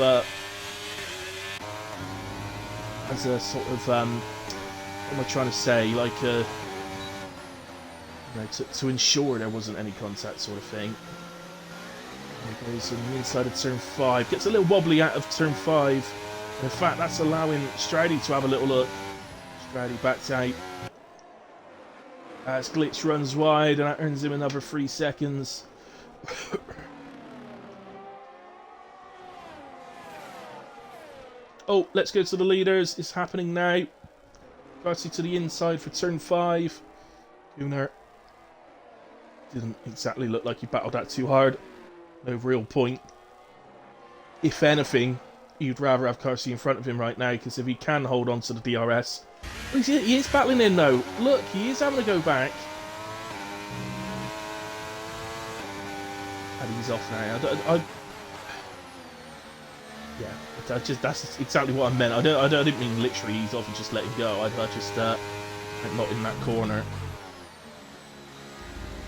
as a sort of what am I trying to say? Like to ensure there wasn't any contact, sort of thing. He goes on the inside of turn 5. Gets a little wobbly out of turn 5. And in fact, that's allowing Stroudy to have a little look. Stroudy backs out. As Glitch runs wide, and that earns him another 3 seconds. Oh, let's go to the leaders. It's happening now. Garcia to the inside for turn 5. Gunnar didn't exactly look like he battled that too hard. No real point. If anything, you'd rather have Carsey in front of him right now, because if he can hold on to the DRS... He is battling in though. Look, he is having to go back. And he's off now. Yeah, that's exactly what I meant. I didn't mean literally he's off and just let him go. I just meant not in that corner.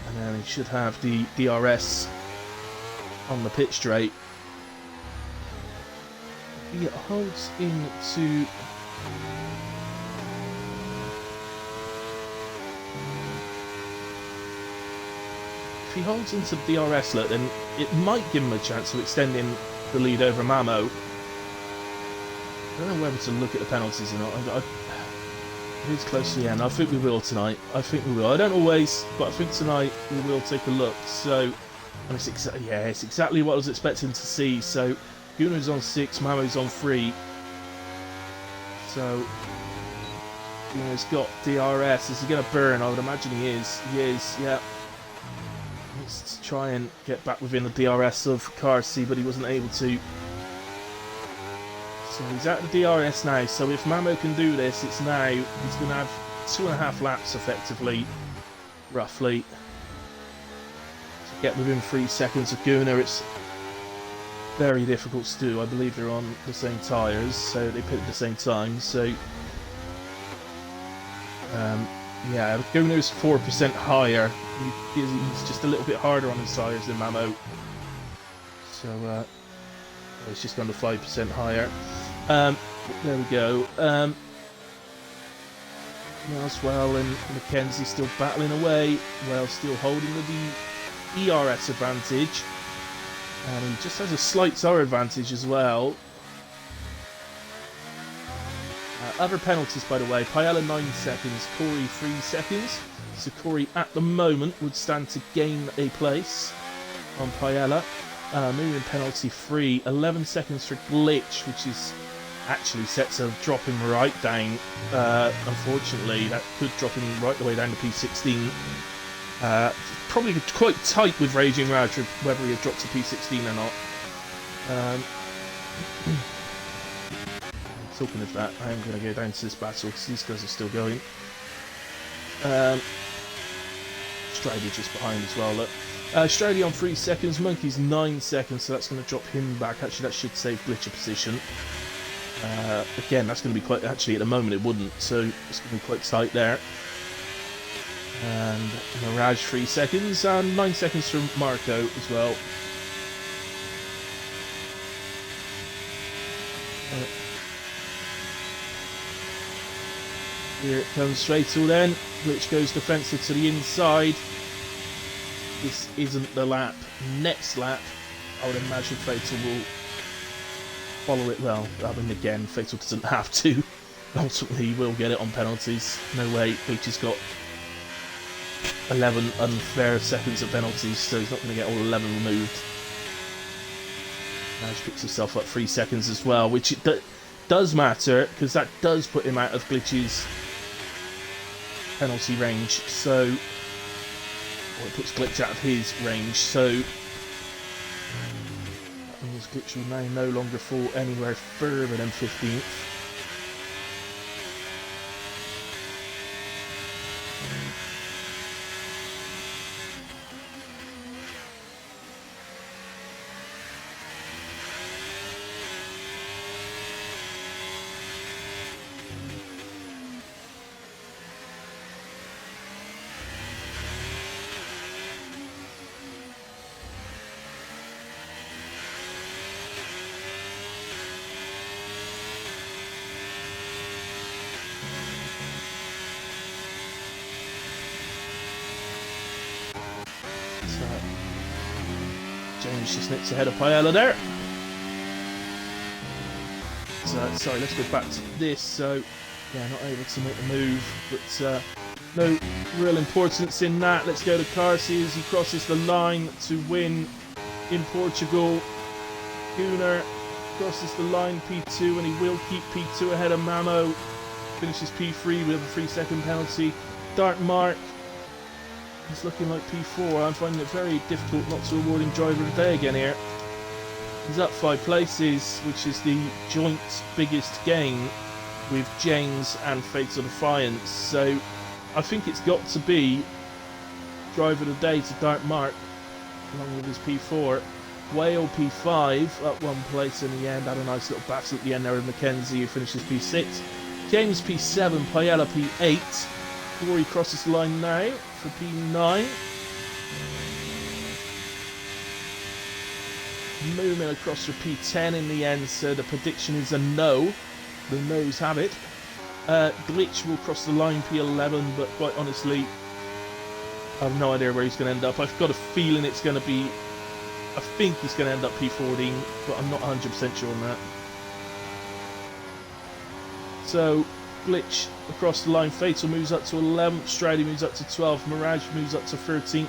And then he should have the DRS on the pit straight. He holds into... If he holds into DRS, look, then it might give him a chance of extending the lead over Mamo. I don't know whether to look at the penalties or not. Who's close to the end? I think we will tonight. I think we will. I don't always, but I think tonight we will take a look. So, and it's exactly what I was expecting to see. So, Guno's on 6, Mamo's on 3. So, Guno's got DRS. Is he going to burn? I would imagine he is. He is, yeah. Let's try and get back within the DRS of Carsey, but he wasn't able to. So he's at the DRS now, so if Mamo can do this, it's now. He's going to have 2.5 laps effectively, roughly. To get within 3 seconds of Gunnar, it's very difficult to do. I believe they're on the same tyres, so they pit at the same time, so... yeah, Gunnar's 4% higher. He's just a little bit harder on his tyres than Mamo. So, he's just gone to 5% higher. There we go. Well, and Mackenzie still battling away. Well, still holding the ERS advantage. And he just has a slight tyre advantage as well. Other penalties, by the way. Paella 9 seconds, Corey 3 seconds. So Corey, at the moment, would stand to gain a place on Paella. Moving penalty free, 11 seconds for Glitch, which is actually sets a drop him right down. Unfortunately, that could drop him right the way down to P16. Probably quite tight with Raging Raj whether he had dropped to P16 or not. Talking of that, I am going to go down to this battle because these guys are still going. Australia just behind as well. Look, Australia on 3 seconds, Monkey's 9 seconds, so that's going to drop him back. Actually, that should save Glitch a position. Again, that's going to be quite. Actually, at the moment, it wouldn't, so it's going to be quite tight there. And Mirage 3 seconds, and 9 seconds from Marco as well. Here it comes, Fatal then, which goes defensive to the inside. This isn't the lap. Next lap, I would imagine Fatal will follow it well. I mean, again, Fatal doesn't have to. Ultimately, he will get it on penalties. No way, Bleach has got 11 unfair seconds of penalties, so he's not going to get all 11 removed. Now he picks himself up 3 seconds as well, which does matter, because that does put him out of Glitch's penalty range, so or it puts Glitch out of his range, so that means Glitch will now no longer fall anywhere further than 15th. James just nips ahead of Paella there. So, sorry, let's go back to this. So, yeah, not able to make the move, but no real importance in that. Let's go to Carsi as he crosses the line to win in Portugal. Gunnar crosses the line P2, and he will keep P2 ahead of Mamo. Finishes P3 with a 3-second penalty. Dark Mark. He's looking like P4. I'm finding it very difficult not to award him Driver of the Day again here. He's up 5 places, which is the joint biggest gain with James and Fatal Defiance. So I think it's got to be Driver of the Day to Dark Mark, along with his P4. Whale P5, up 1 place in the end. Had a nice little battle at the end there with Mackenzie, who finishes P6. James P7, Paella P8. Rory crosses the line now for P9. Moving across for P10 in the end, so the prediction is a no. The no's have it. Glitch will cross the line P11, but quite honestly, I have no idea where he's going to end up. I've got a feeling it's going to be... I think he's going to end up P14, but I'm not 100% sure on that. So, Glitch across the line. Fatal moves up to 11th. Stradey moves up to 12th. Mirage moves up to 13th.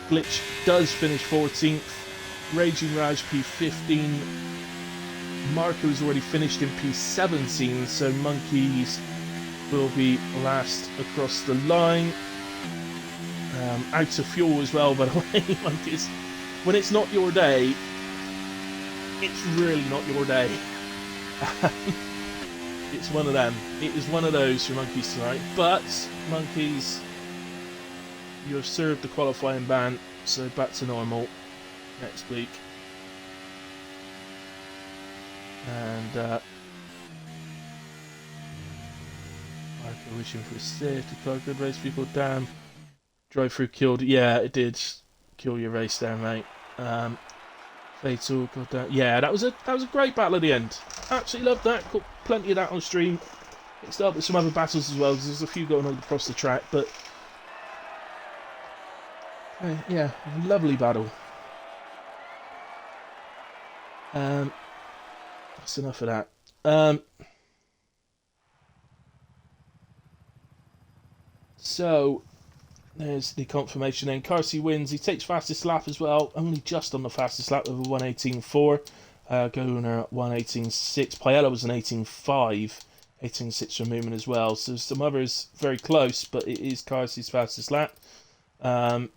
Glitch does finish 14th. Raging Raj P15. Marco's already finished in P17, so Monkeys will be last across the line. Out of fuel as well, by the way. Monkeys, when it's not your day, it's really not your day. It's one of them. It is one of those for Monkeys tonight. But, Monkeys, you have served the qualifying ban, so back to normal next week. And, Marco wishing for a safety car. Good race, people. Damn. Drive through killed. Yeah, it did kill your race there, mate. Fatal, god damn. Yeah, that was a great battle at the end. Absolutely loved that. Caught plenty of that on stream. Mixed up with some other battles as well, because there's a few going on across the track, but yeah, lovely battle. That's enough of that. So there's the confirmation then. Carsey wins. He takes fastest lap as well, only just on the fastest lap with a 1:18.4. Governor 1:18.6. Paella was an 18.5. 18.6 for Moomin as well. So some others very close, but it is Carsey's fastest lap. There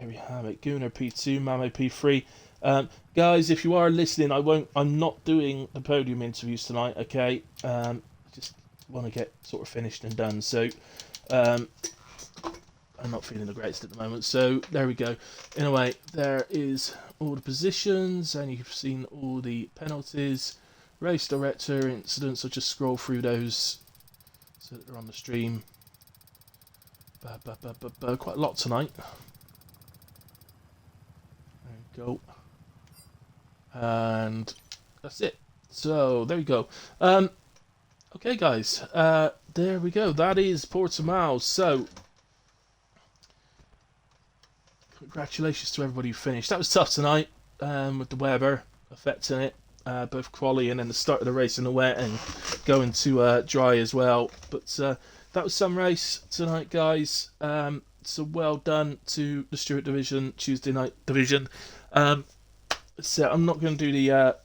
we have it. Gunnar P2, Mamo P3. Guys, if you are listening, I'm not doing the podium interviews tonight. Okay, just want to get sort of finished and done. So, I'm not feeling the greatest at the moment. So there we go. Anyway, there is all the positions, and you've seen all the penalties, race director, incidents. I'll just scroll through those so that they're on the stream. Quite a lot tonight. There we go. And that's it. So there we go. Okay, guys. There we go. That is Portimao. So congratulations to everybody who finished. That was tough tonight, with the weather affecting it, both quali and then the start of the race in the wet and going to dry as well. But that was some race tonight, guys. So well done to the Stewart division, Tuesday night division. So I'm not going to do the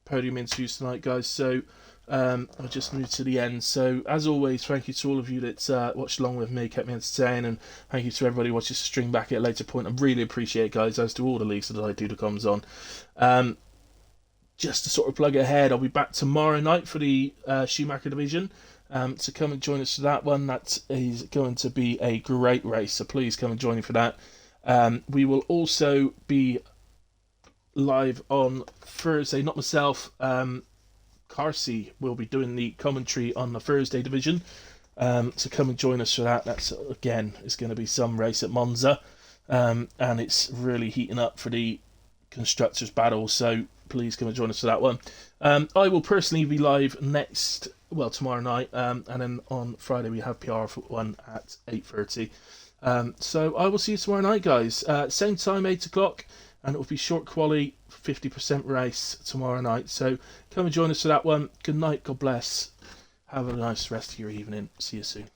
podium interviews tonight, guys. So I'll just move to the end. So as always, thank you to all of you that watched along with me, kept me entertained, and thank you to everybody who watches the stream back at a later point. I really appreciate it, guys, as do all the leagues that I do the comms on. Just to sort of plug ahead, I'll be back tomorrow night for the Schumacher division. So come and join us for that one. That is going to be a great race, so please come and join me for that. We will also be live on Thursday, not myself. Carsey will be doing the commentary on the Thursday division, so come and join us for that. That's again, it's going to be some race at Monza, and it's really heating up for the constructors battle, so please come and join us for that one. I will personally be live tomorrow night, and then on Friday we have PR1 at 8:30. So I will see you tomorrow night, guys. Same time, 8 o'clock. And it will be short quali, 50% race tomorrow night. So come and join us for that one. Good night, God bless. Have a nice rest of your evening. See you soon.